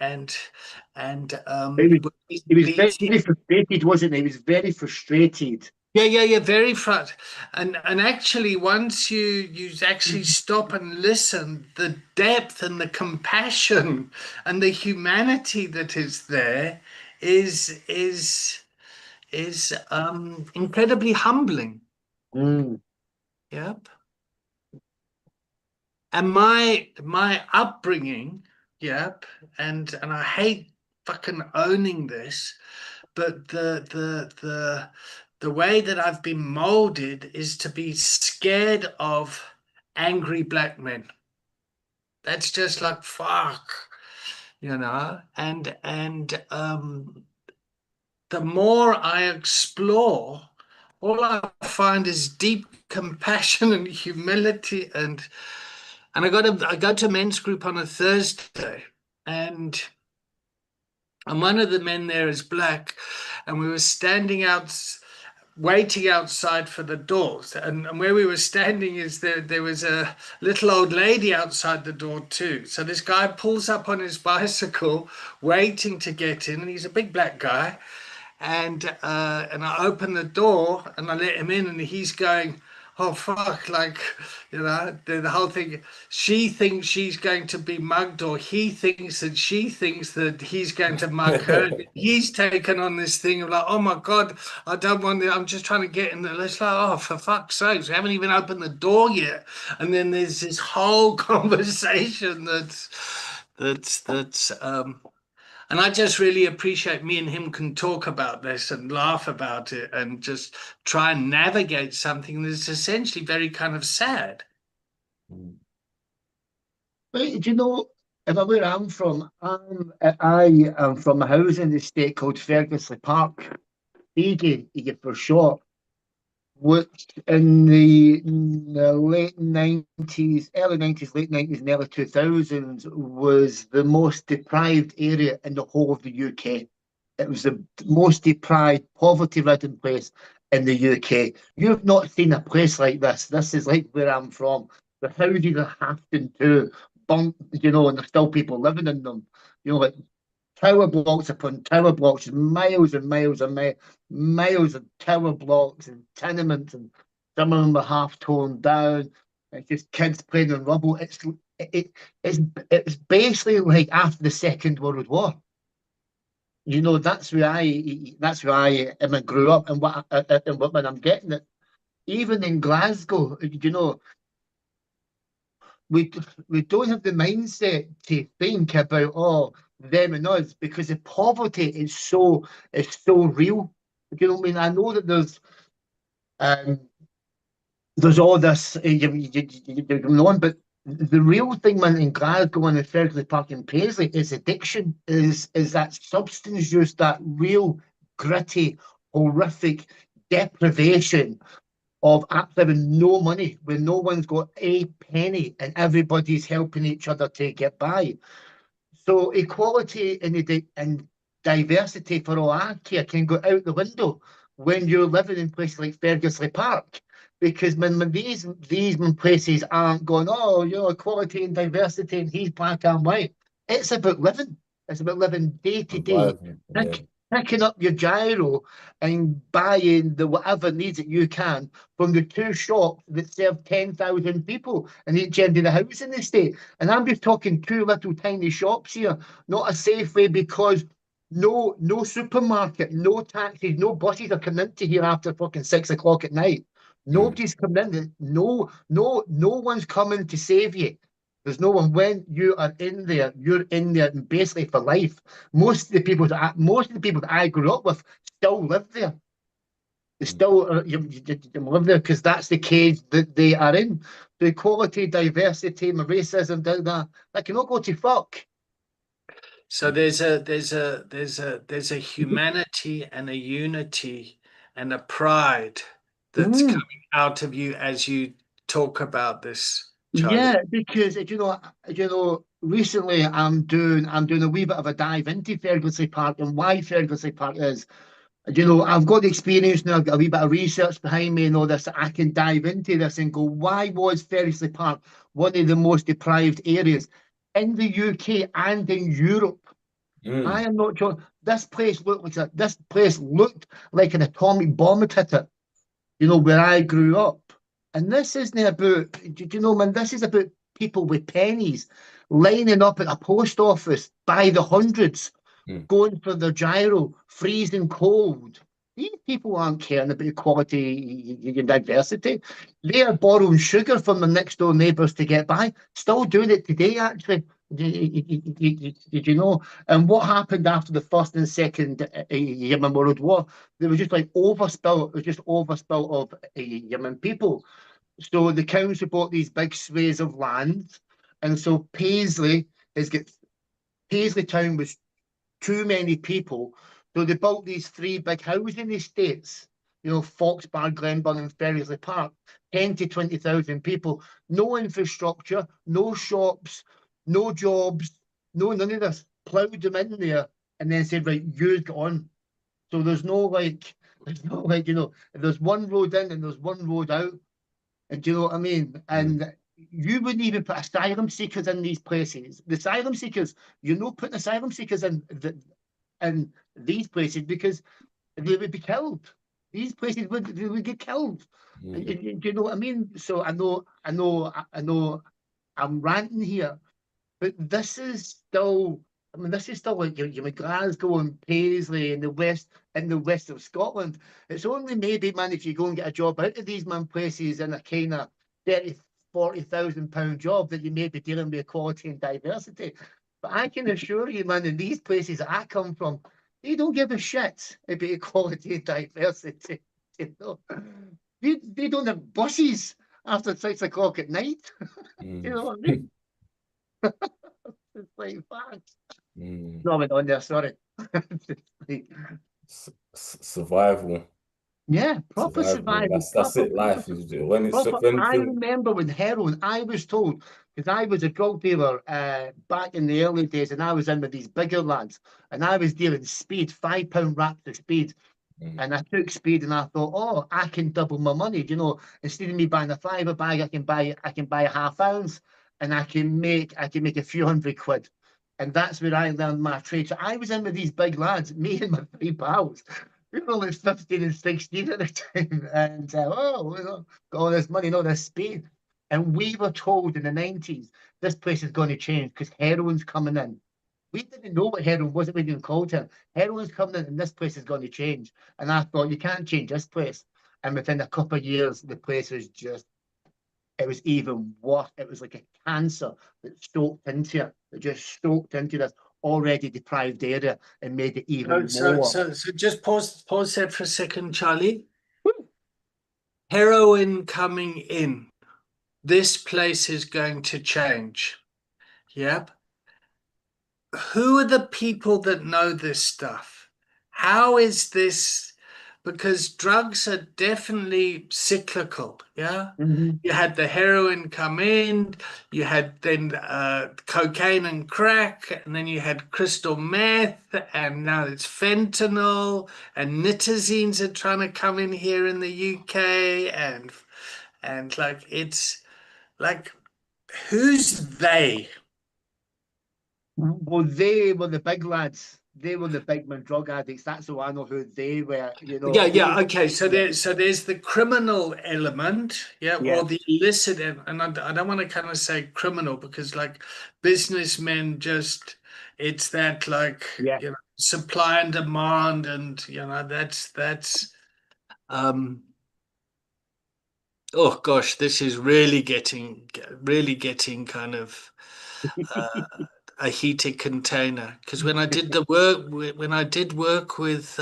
was, he was be, very frustrated, wasn't he? He was very frustrated. yeah, very front. And actually once you actually stop and listen, the depth and the compassion and the humanity that is there is incredibly humbling. Mm. Yep. And my upbringing, yep, and I hate fucking owning this, but the way that I've been molded is to be scared of angry black men. That's just like fuck, and the more I explore, all I find is deep compassion and humility, and I go to men's group on a Thursday, and one of the men there is black, and we were standing out, waiting outside for the doors, and where we were standing is there was a little old lady outside the door too. So this guy pulls up on his bicycle, waiting to get in, and he's a big black guy, and I open the door and I let him in, and he's going, "Oh fuck!" Like, the whole thing. She thinks she's going to be mugged, or he thinks that she thinks that he's going to mug her. He's taken on this thing of like, "Oh my god, I don't want it. I'm just trying to get in there." It's like, "Oh, for fuck's sakes, we haven't even opened the door yet." And then there's this whole conversation that's and I just really appreciate me and him can talk about this and laugh about it and just try and navigate something that's essentially very kind of sad. Right, do you know, if I where I'm from, I am from a housing estate called Ferguson Park, EG for short, which in the late 90s, early 90s, late 90s, and early 2000s was the most deprived area in the whole of the UK. It was the most deprived, poverty-ridden place in the UK. You've not seen a place like this. This is like where I'm from. The houses are half into bunk, and there's still people living in them. Like tower blocks upon tower blocks, miles and miles and miles of tower blocks and tenements, and some of them are half torn down. It's just kids playing on rubble. It's basically like after the Second World War. That's where I am and grew up, and when I'm getting it, even in Glasgow, we don't have the mindset to think about them and us, because the poverty is so real. You know what I mean? I know that there's all this going on, but the real thing, man, in Glasgow and in Ferguson Park and Paisley is addiction, is that substance use, that real gritty, horrific deprivation of absolutely no money, where no one's got a penny and everybody's helping each other to get by. So equality and diversity, for all I care, can go out the window when you're living in places like Ferguson Park, because when these places aren't going, oh, equality and diversity, and he's black and white. It's about living. It's about living day to day, Surviving, yeah. picking up your gyro and buying the whatever needs that you can from the two shops that serve 10,000 people in each end of the housing estate. And I'm just talking two little tiny shops here, not a Safeway, because no supermarket, no taxis, no buses are coming into here after fucking 6 o'clock at night. Nobody's coming in. No one's coming to save you. There's no one. When you are in there, you're in there basically for life. Most of the people that I grew up with still live there. They still live there because that's the cage that they are in. The equality, diversity, and racism, that cannot go to fuck. So there's a humanity and a unity and a pride that's coming out of you as you talk about this, Charlie? Yeah, because recently I'm doing a wee bit of a dive into Ferguson Park and why Ferguson Park is. I've got the experience now, I've got a wee bit of research behind me and all this. I can dive into this and go, why was Ferguson Park one of the most deprived areas in the UK and in Europe? I am not sure. This place looked like an atomic bomb had hit it, where I grew up. And this isn't about, man, this is about people with pennies lining up at a post office by the hundreds, going for their gyro, freezing cold. These people aren't caring about equality and diversity. They are borrowing sugar from their next door neighbours to get by. Still doing it today, actually. Did you know? And what happened after the First and Second Yemen World War? There was just like overspill. It was just overspill of Yemen people. So the council bought these big swathes of land, and so Paisley Town was too many people. So they built these three big housing estates, Foxbar, Glenburn, and Ferrisley Park, 10 to 20,000 people, no infrastructure, no shops, no jobs, none of this. Ploughed them in there and then said, right, you get on. So there's there's one road in and there's one road out. And do you know what I mean? And you wouldn't even put asylum seekers in these places. The asylum seekers, you're not putting asylum seekers in these places because they would be killed. These places would get killed. Do you know what I mean? So I know I'm ranting here, but this is still like your Glasgow and Paisley in the west of Scotland. It's only maybe, man, if you go and get a job out of these places in a kind of 30,000-40,000 pound job that you may be dealing with equality and diversity. But I can assure you, man, in these places that I come from, they don't give a shit about equality and diversity. They don't have buses after 6 o'clock at night. You know what I mean? It's like facts. No, I went on there, sorry. Survival. Yeah, proper survival. That's it. Life is when it's I remember with heroin, I was told, because I was a drug dealer back in the early days, and I was in with these bigger lads, and I was dealing speed, £5 wraps of speed. And I took speed and I thought, oh, I can double my money. Instead of me buying a fiver bag, I can buy a half ounce, and I can make a few £100. And that's where I learned my trade. So I was in with these big lads, me and my three pals. We were only 15 and 16 at the time. And got all this money, all this speed. And we were told in the 90s, this place is going to change because heroin's coming in. We didn't know what heroin was. We didn't call it. Heroin's coming in and this place is going to change. And I thought, you can't change this place. And within a couple of years, the place was it was even worse. It was like a cancer that stoked into it. It just stoked into this already deprived area and made it even more. So just pause there for a second, Charlie. Heroin coming in. This place is going to change. Yep. Who are the people that know this stuff? How is this? Because drugs are definitely cyclical, yeah? You had the heroin come in, you had then cocaine and crack, and then you had crystal meth, and now it's fentanyl, and nitazines are trying to come in here in the UK, and like, it's like, who's they? Well, they were the big lads. They were the big man drug addicts. That's how I know who they were. Yeah. Okay. So there's the criminal element, or the illicit, and I don't want to kind of say criminal because like businessmen it's that like supply and demand, and that's oh gosh, this is really getting kind of a heated container, because when I did work with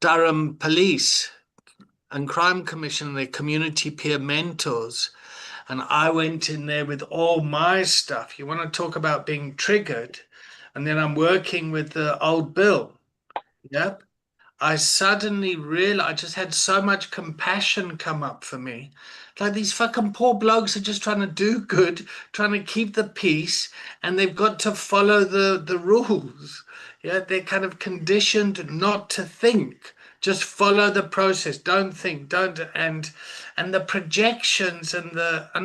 Durham Police and Crime Commission, their community peer mentors, and I went in there with all my stuff. You want to talk about being triggered, and then I'm working with the old Bill. Yep. I suddenly realized I just had so much compassion come up for me. Like these fucking poor blokes are just trying to do good, trying to keep the peace, and they've got to follow the rules. Yeah, they're kind of conditioned not to think. Just follow the process. Don't think. Don't and the projections and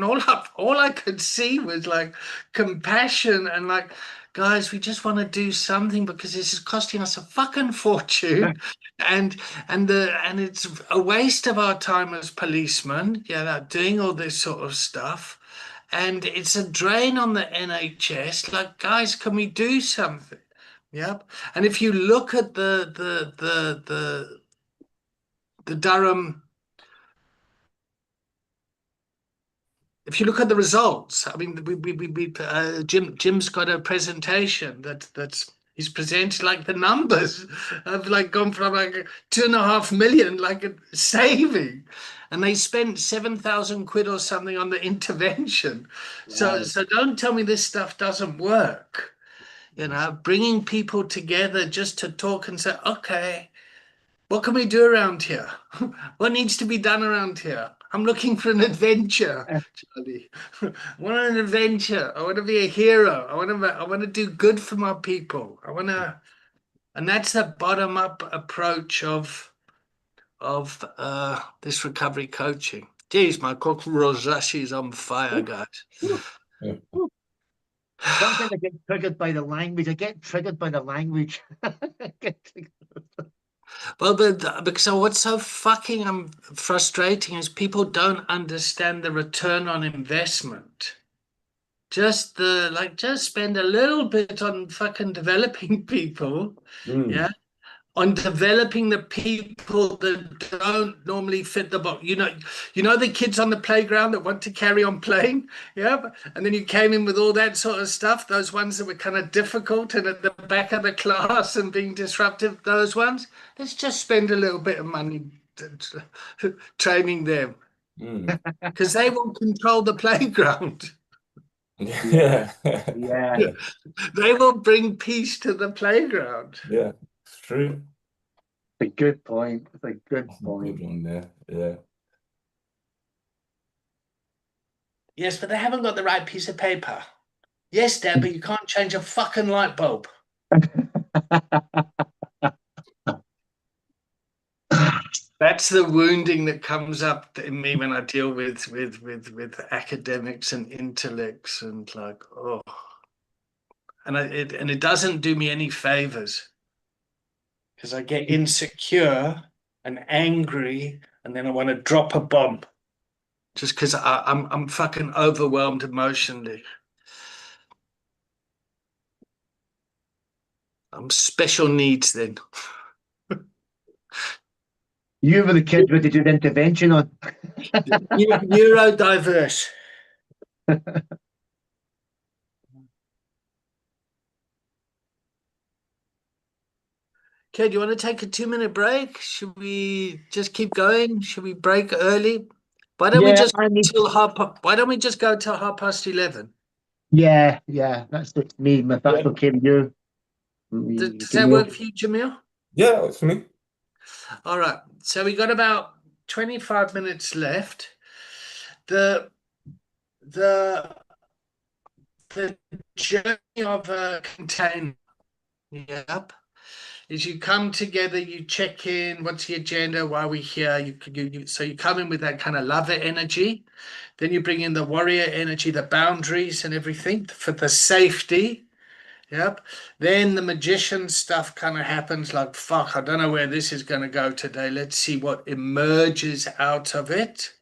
all I could see was like compassion and like, guys, we just want to do something because this is costing us a fucking fortune, and and it's a waste of our time as policemen, doing all this sort of stuff, and it's a drain on the NHS. Like, guys, can we do something? Yep. And if you look at the Durham, if you look at the results, I mean, Jim's got a presentation that's he's presented like the numbers have like gone from like 2.5 million like a saving, and they spent 7,000 quid or something on the intervention. Wow. So don't tell me this stuff doesn't work. Bringing people together just to talk and say, okay, what can we do around here? What needs to be done around here? I'm looking for an adventure, Charlie. I want an adventure. I want to be a hero. I want to do good for my people. And that's the bottom up approach of this recovery coaching. Geez, my rosashi is on fire, guys. Yeah. Sometimes I get triggered by the language. I get triggered by the language. Well, but because what's so fucking frustrating is people don't understand the return on investment. Just spend a little bit on fucking developing people, Mm. on developing the people that don't normally fit the box. The kids on the playground that want to carry on playing, and then you came in with all that sort of stuff, those ones that were kind of difficult and at the back of the class and being disruptive, those ones. Let's just spend a little bit of money training them Mm. because they will control the playground. Yeah. Yeah. Yeah. They will bring peace to the playground. Yeah. It's true. It's a good point. It's a good That's a point. good one there. Yeah. Yes, but they haven't got the right piece of paper. Yes, Dad, but you can't change a fucking light bulb. That's the wounding that comes up in me when I deal with academics and intellects and like, oh, and it doesn't do me any favors because I get insecure and angry, and then I want to drop a bomb just because I'm fucking overwhelmed emotionally. I'm special needs then. You were the kid we did an intervention on. Neurodiverse. Okay, do you want to take a 2-minute break? Should we just keep going? Should we break early? Why don't we just why don't we just go till 11:30? Yeah, that's me. If that's Yeah. okay with you. Does that work for you, Jamil? Yeah, that's me. All right. So we got about 25 minutes left. The the the journey of a container. Yep. Is you come together, you check in, what's the agenda, why are we here? So you come in with that kind of lover energy. Then you bring in the warrior energy, the boundaries and everything for the safety. Yep. Then the magician stuff kind of happens like, fuck, I don't know where this is going to go today. Let's see what emerges out of it.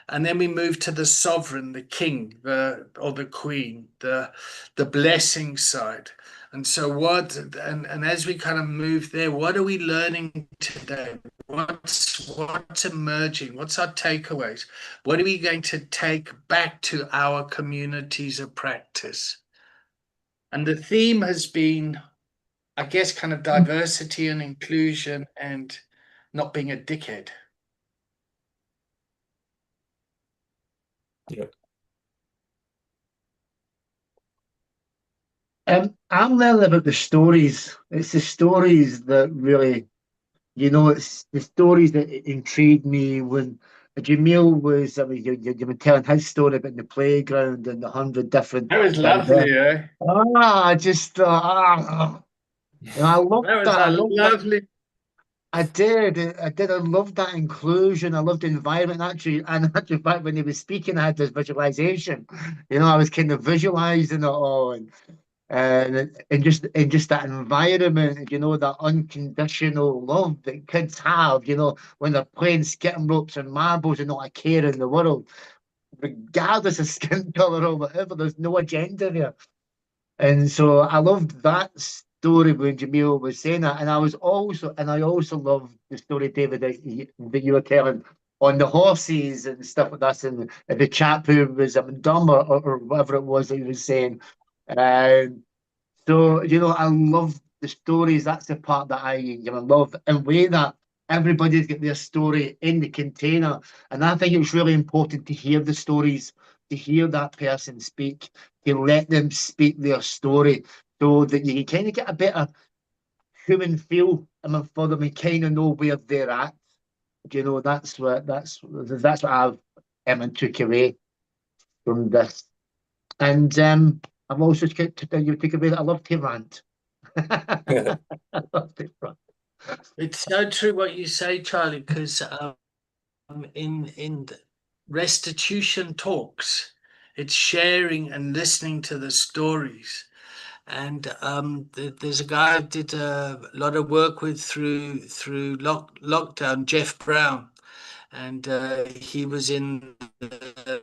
And then we move to the sovereign, the king, or the queen, the blessing side. And so and as we kind of move there, what are we learning today? What's emerging? What's our takeaways? What are we going to take back to our communities of practice? And the theme has been, I guess, kind of diversity and inclusion and not being a dickhead. Yeah. I'm learning about the stories. It's the stories that really You know, it's the stories that intrigued me when Jamil was. I mean, you were telling his story about the playground and the 100 different. That was lovely, eh? I just and I loved That was that. I a loved that. lovely. I did. I did. I loved that inclusion. I loved the environment. Actually, and actually, fact, when he was speaking, I had this visualization. You know, I was kind of visualizing it all, and just that environment. You know, that unconditional love that kids have. You know, when they're playing skipping ropes and marbles and not a care in the world, regardless of skin color or whatever. There's no agenda there. And so I loved that story when Jamil was saying that. And I also loved the story, David, that you were telling on the horses and stuff like that. And the chap who was dumb or whatever it was that he was saying. And so, I love the stories. That's the part that I love. And way that everybody's got their story in the container. And I think it's really important to hear the stories, to hear that person speak, to let them speak their story so that you can kind of get a better human feel for them and kind of know where they're at. That's what I've took away from this. And I've also you take away that I love to rant. I love to rant. It's so true what you say, Charlie, because in the restitution talks, it's sharing and listening to the stories. And there's a guy I did a lot of work with through lockdown, Jeff Brown, and he was in the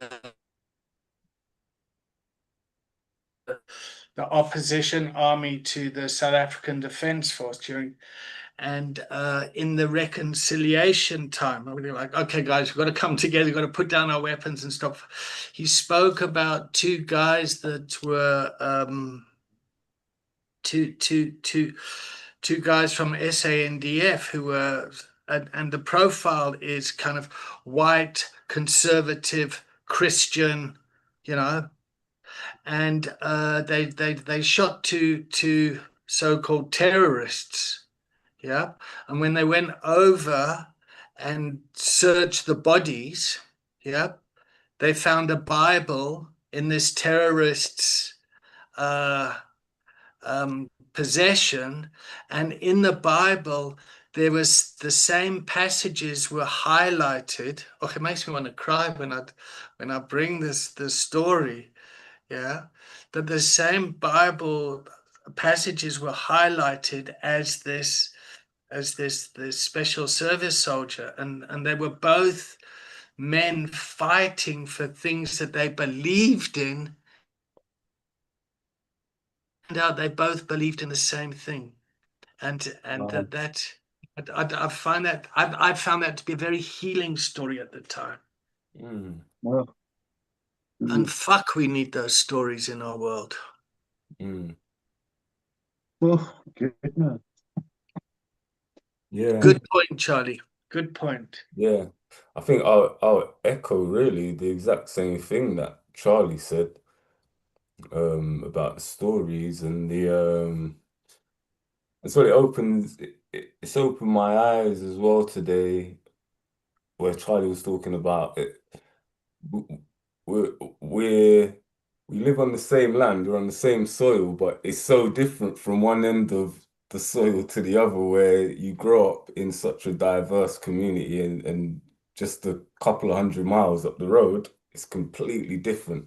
opposition army to the South African Defence Force during, and in the reconciliation time, I mean, like, okay, guys, we've got to come together, we've got to put down our weapons and stuff. He spoke about two guys that were two guys from SANDF who were, and the profile is kind of white, conservative, Christian, you know, and they shot two so-called terrorists, yeah, and when they went over and searched the bodies, yeah, they found a Bible in this terrorist's uh, possession, and in the Bible there was the same passages were highlighted. Oh, it makes me want to cry when I bring this story. Yeah, that the same Bible passages were highlighted as this special service soldier, and they were both men fighting for things that they believed in, and out they both believed in the same thing. And Wow. I find that I found that to be a very healing story at the time. Mm, Well, And fuck, we need those stories in our world. mm. goodness. Yeah, Good point, Charlie. Good point. yeah. I think I'll echo really the exact same thing that Charlie said about the stories and and so it's opened my eyes as well today where Charlie was talking about it. We're, we're we live on the same land, we're on the same soil, but it's so different from one end of the soil to the other, where you grow up in such a diverse community and just a couple of 100 miles up the road, it's completely different.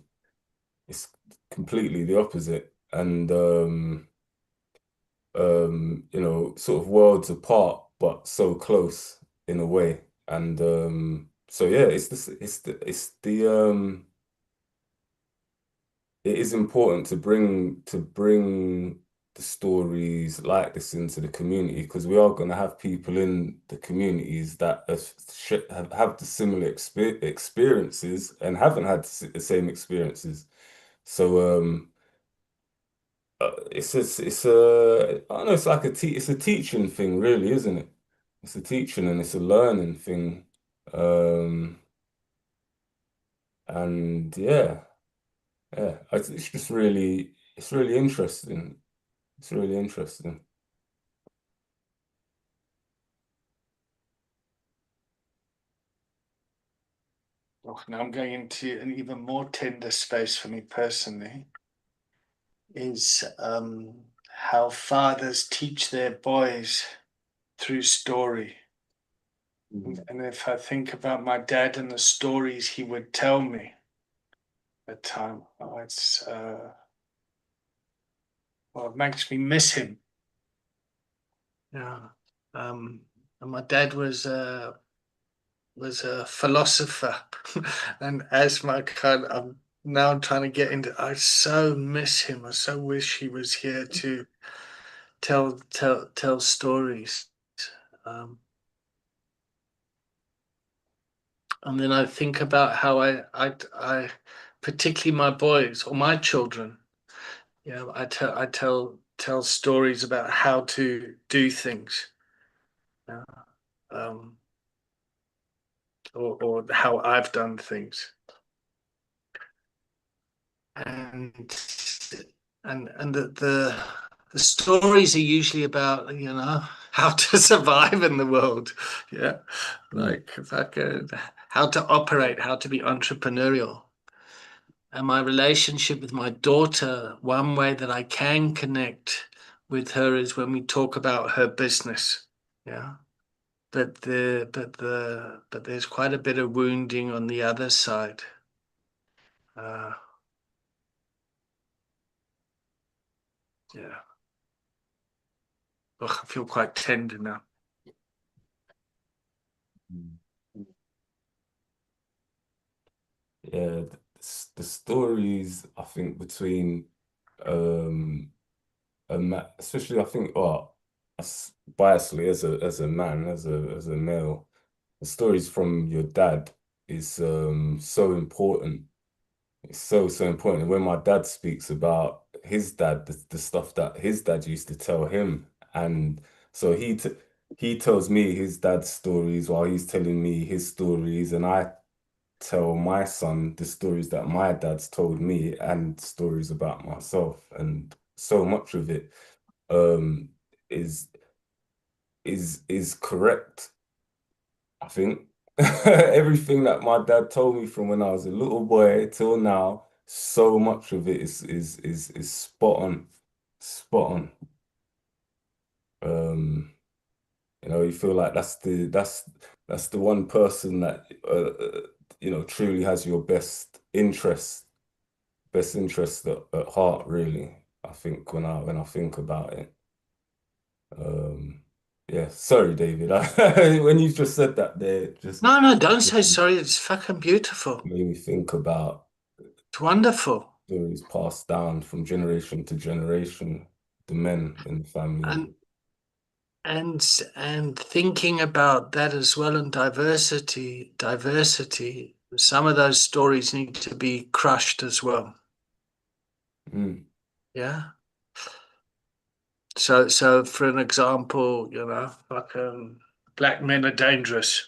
It's completely the opposite. And sort of worlds apart, but so close in a way. And so yeah, it is important to bring the stories like this into the community because we are going to have people in the communities that have had the similar experiences and haven't had the same experiences. So I don't know, it's like it's a teaching thing, really, isn't it? It's a teaching and it's a learning thing. Um, and yeah, yeah, it's really interesting. It's really interesting. now I'm going into an even more tender space for me personally, is how fathers teach their boys through story. And if I think about my dad and the stories he would tell me at time, it makes me miss him. Yeah. And my dad was a philosopher, and as my kind, I'm trying to get into. I so miss him. I so wish he was here to tell stories. And then I think about how I particularly my boys or my children, I tell stories about how to do things, um, or how I've done things, and the stories are usually about how to survive in the world, like how to operate, how to be entrepreneurial. And my relationship with my daughter, one way that I can connect with her is when we talk about her business. Yeah. But there's quite a bit of wounding on the other side. Yeah. Ugh, I feel quite tender now. Yeah, the stories I think between especially I think biasly as a man as a male, the stories from your dad is so important. It's so important. When my dad speaks about his dad, the stuff that his dad used to tell him, and so he tells me his dad's stories while he's telling me his stories, and I tell my son the stories that my dad's told me and stories about myself, and so much of it um is is correct, I think. Everything that my dad told me from when I was a little boy till now, so much of it is spot on. Spot on. You feel like that's the one person that truly has your best interest at heart, really. I think when I think about it. Yeah, sorry, David. When you just said that there, just No, don't say sorry. It's fucking beautiful. made me think about It's wonderful. stories passed down from generation to generation, the men in the family. And thinking about that as well, and diversity, some of those stories need to be crushed as well. Mm. Yeah. So for an example, like black men are dangerous.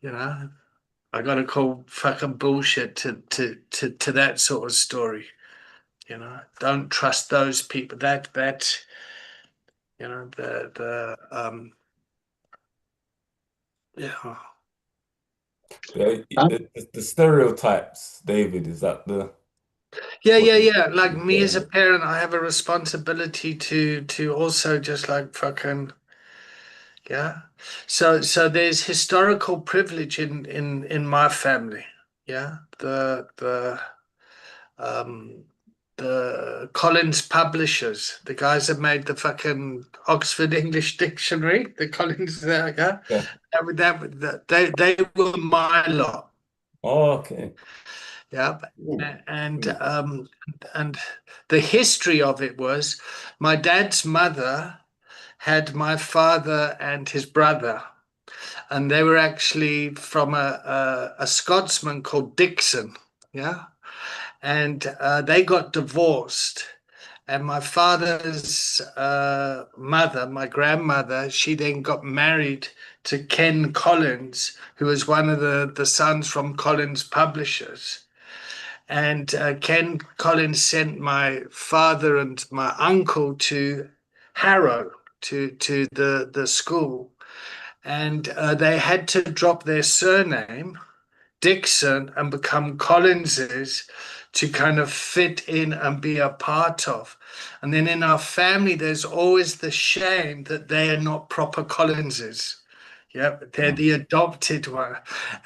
I gotta call fucking bullshit to that sort of story. Don't trust those people. That yeah. The stereotypes, David, is that the Yeah, what yeah, you yeah. Like me as getting a at? parent, I have a responsibility to also just like fucking yeah. So there's historical privilege in my family. Yeah. Um the Collins publishers, the guys that made the fucking Oxford English Dictionary, the Collins yeah. Yeah. They were my lot. Oh, okay. Yeah. Ooh. And Ooh. and the history of it was my dad's mother had my father and his brother, and they were actually from a Scotsman called Dixon. Yeah. And they got divorced. And my father's mother, my grandmother, she then got married to Ken Collins, who was one of the sons from Collins Publishers. And Ken Collins sent my father and my uncle to Harrow, to the school. And they had to drop their surname, Dixon and become Collinses to kind of fit in and be a part of. And then in our family, there's always the shame that they are not proper Collinses. Yeah, they're the adopted one,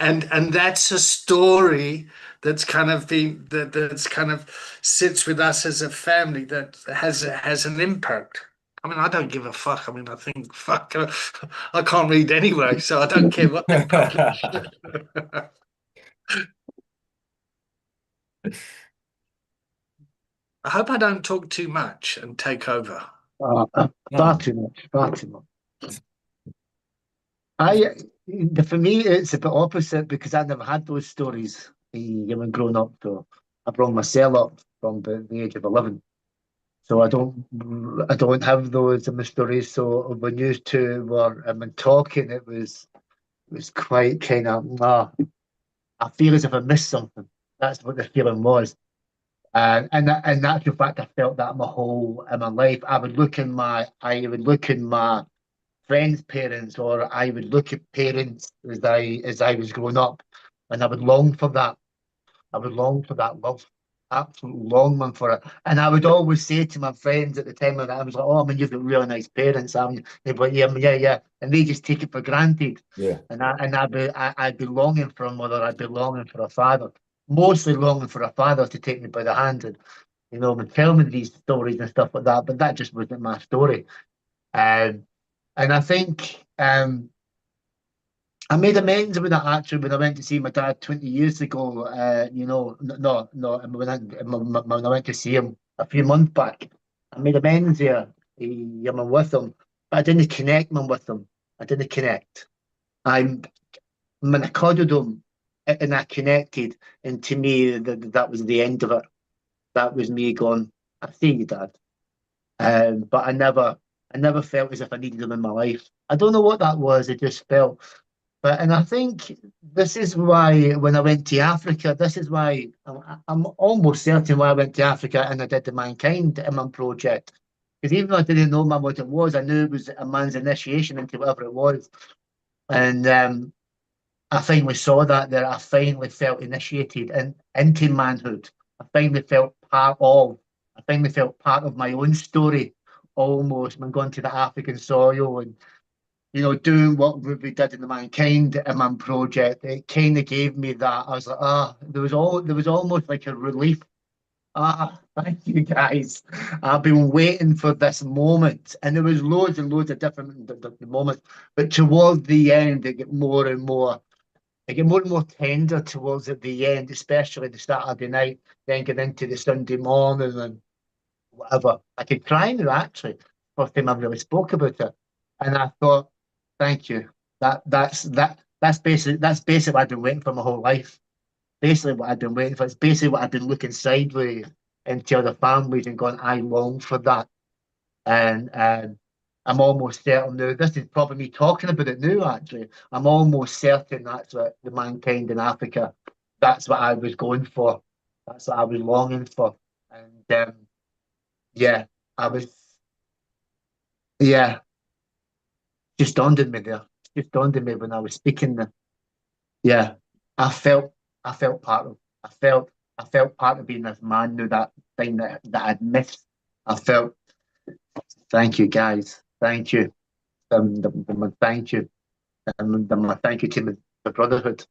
and that's a story that's kind of that's kind of sits with us as a family that has an impact. I mean, I don't give a fuck. I mean, I think fuck. I can't read anyway, so I don't care what they publish. I hope I don't talk too much and take over. Far too much, far too much. For me, it's a bit opposite because I never had those stories when growing up. So I brought myself up from the age of 11. So I don't have those in my stories. So when you two were talking, it was quite kind of, I feel as if I missed something. That's what the feeling was. And in actual fact, I felt that my whole in my life. I would look in my friends' parents, or I would look at parents as I was growing up, and I would long for that. I would long for that love, absolute longing for it. And I would always say to my friends at the time, I was like, "Oh, I mean, you've got really nice parents." They'd be like, "Yeah, yeah, yeah," and they just take it for granted. Yeah. And I'd be longing for a mother. I'd be longing for a father. Mostly longing for a father to take me by the hand and would tell me these stories and stuff like that. But that just wasn't my story. Um, and I think I made amends with that actually when I went to see my dad 20 years ago. When I went to see him a few months back, I made amends there. With him, but I didn't connect with him. I didn't connect. I'm When I cuddled him and I connected, and to me that was the end of it. That was me going, "I see you, Dad." But I never felt as if I needed him in my life. I don't know what that was. It just felt. And I think this is why when I went to Africa, this is why I'm almost certain why I went to Africa and I did the Mankind Imam project. Because even though I didn't know what it was, I knew it was a man's initiation into whatever it was. And I finally saw that there. I finally felt initiated into manhood. I finally felt part of. I finally felt part of my own story, almost when going to the African soil and doing what we did in the Mankind Imam project. It kind of gave me that. I was like, there was almost like a relief. Thank you guys. I've been waiting for this moment, and there was loads and loads of different the moments. But towards the end, it get more and more. I get more and more tender towards at the end, especially the Saturday night, then get into the Sunday morning and whatever. I could cry now, actually. First time I really spoke about it. And I thought, thank you. That's basically what I've been waiting for my whole life. Basically what I've been waiting for. It's basically what I've been looking sideways into other families and going, I long for that. And I'm almost certain now, this is probably me talking about it now, actually. I'm almost certain that's what the Mankind in Africa, that's what I was going for. That's what I was longing for. And yeah, I was, yeah, just dawned on me there. Just dawned on me when I was speaking there. Yeah, I felt, I felt part of, I felt part of being this man now, that thing that I'd missed. I felt, thank you guys. Thank you. Thank you. Thank you to the Brotherhood.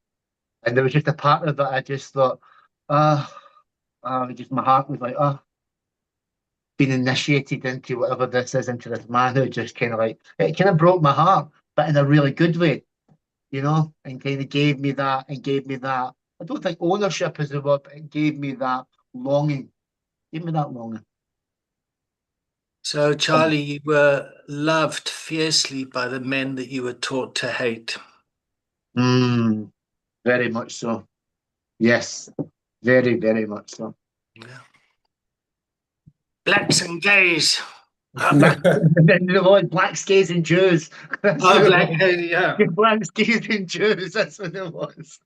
And there was just a part of it I just thought, just my heart was like, being initiated into whatever this is, into this manhood, just kind of like, it kind of broke my heart, but in a really good way, and kind of gave me that and gave me that. I don't think ownership is the word, but it gave me that longing. Gave me that longing. So, Charlie, you were loved fiercely by the men that you were taught to hate. Very much so. Yes, very, very much so. Yeah. Blacks and gays. Blacks, gays, and Jews. Yeah. Blacks, gays, and Jews. That's what it was.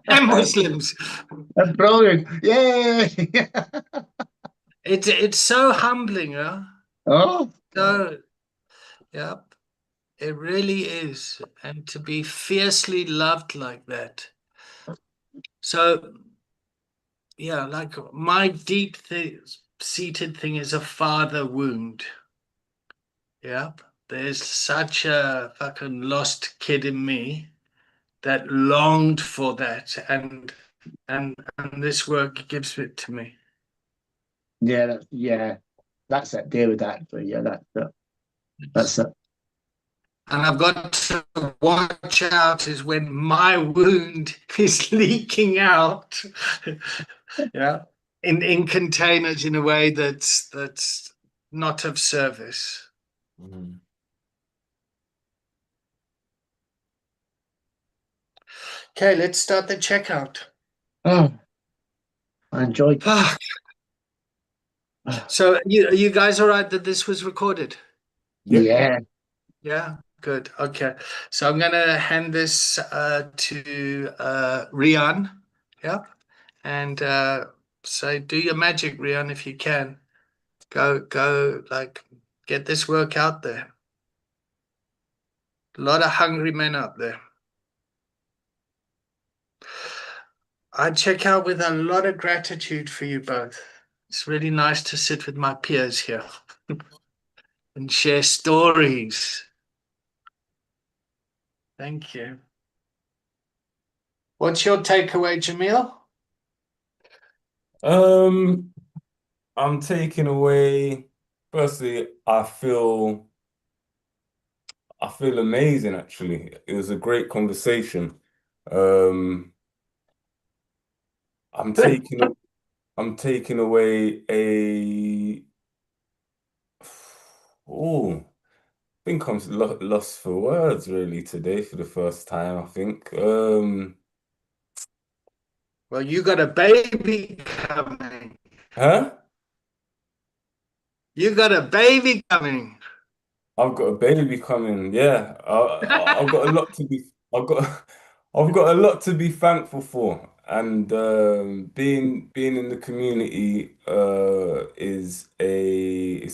And Muslims. Brilliant. Yay. It's so humbling, huh? Oh. So, yeah, it really is. And to be fiercely loved like that. So, yeah, like my deep seated thing is a father wound. Yeah, there's such a fucking lost kid in me that longed for that, and this work gives it to me. Yeah, that's it, David. Actually, yeah, that's it. And I've got to watch out is when my wound is leaking out, yeah, in containers in a way that's not of service. Mhm. Okay, let's start the checkout. Oh, I enjoyed. So you guys all right that this was recorded? Yep. Yeah. Yeah, good. Okay. So I'm gonna hand this to Rian. Yeah. And say do your magic, Rian, if you can. Go like get this work out there. A lot of hungry men out there. I check out with a lot of gratitude for you both. It's really nice to sit with my peers here and share stories. Thank you. What's your takeaway, Jamil? I'm taking away, firstly, I feel amazing actually. It was a great conversation. Um, I'm taking I'm taking away a oh, I think I'm lost for words really today for the first time, I think. Well, you got a baby coming. Huh? You got a baby coming. I've got a baby coming. Yeah, I've got a lot to be. I've got a lot to be thankful for, and being in the community is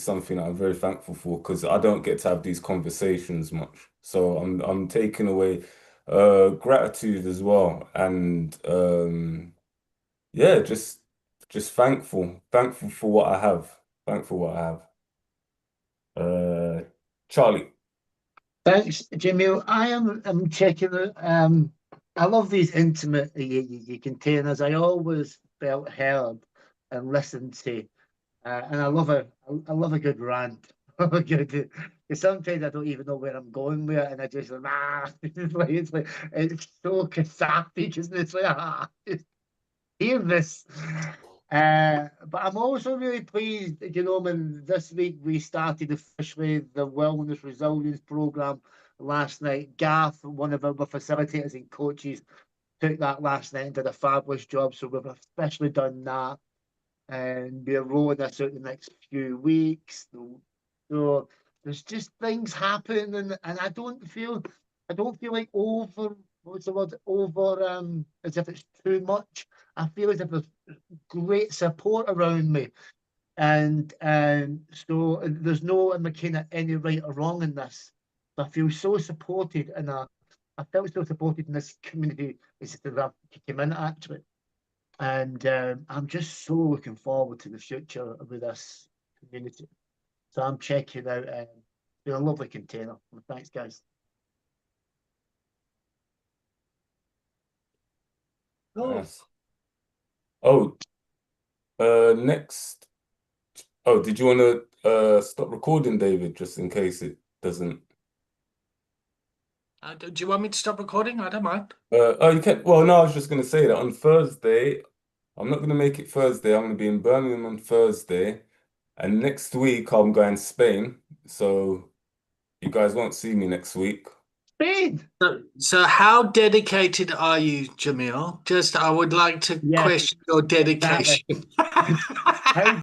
something I'm very thankful for because I don't get to have these conversations much. So I'm taking away gratitude as well, and yeah, just thankful for what I have, thankful what I have. Charlie. Thanks, Jamil. I'm checking it. I love these intimate containers. I always felt heard and listened to, and I love a good rant. Good. Because sometimes I don't even know where I'm going with it, and I just it's so cathartic, isn't it? It's like just hear this. But I'm also really pleased, when this week we started officially the Wellness Resilience Programme last night. Garth, one of our facilitators and coaches, took that last night and did a fabulous job. So we've officially done that. And we're rolling this out the next few weeks. So there's just things happening, and I don't feel like what's the word, as if it's too much. I feel as if there's great support around me, and so there's no kind of any right or wrong in this. I feel so supported, and I felt so supported in this community as I came in actually, and I'm just so looking forward to the future with this community. So I'm checking out. It's been a lovely container. Thanks, guys. Oh, Nice. Oh, next. Oh, did you want to stop recording, David, just in case it doesn't? do you want me to stop recording? I don't mind. Oh, you can. Well, no, I was just going to say that on Thursday, I'm not going to make it Thursday. I'm going to be in Birmingham on Thursday, and next week I'm going to Spain. So you guys won't see me next week. Spain. So how dedicated are you, Jamil? Just I would like to Yeah, question your dedication. exactly. How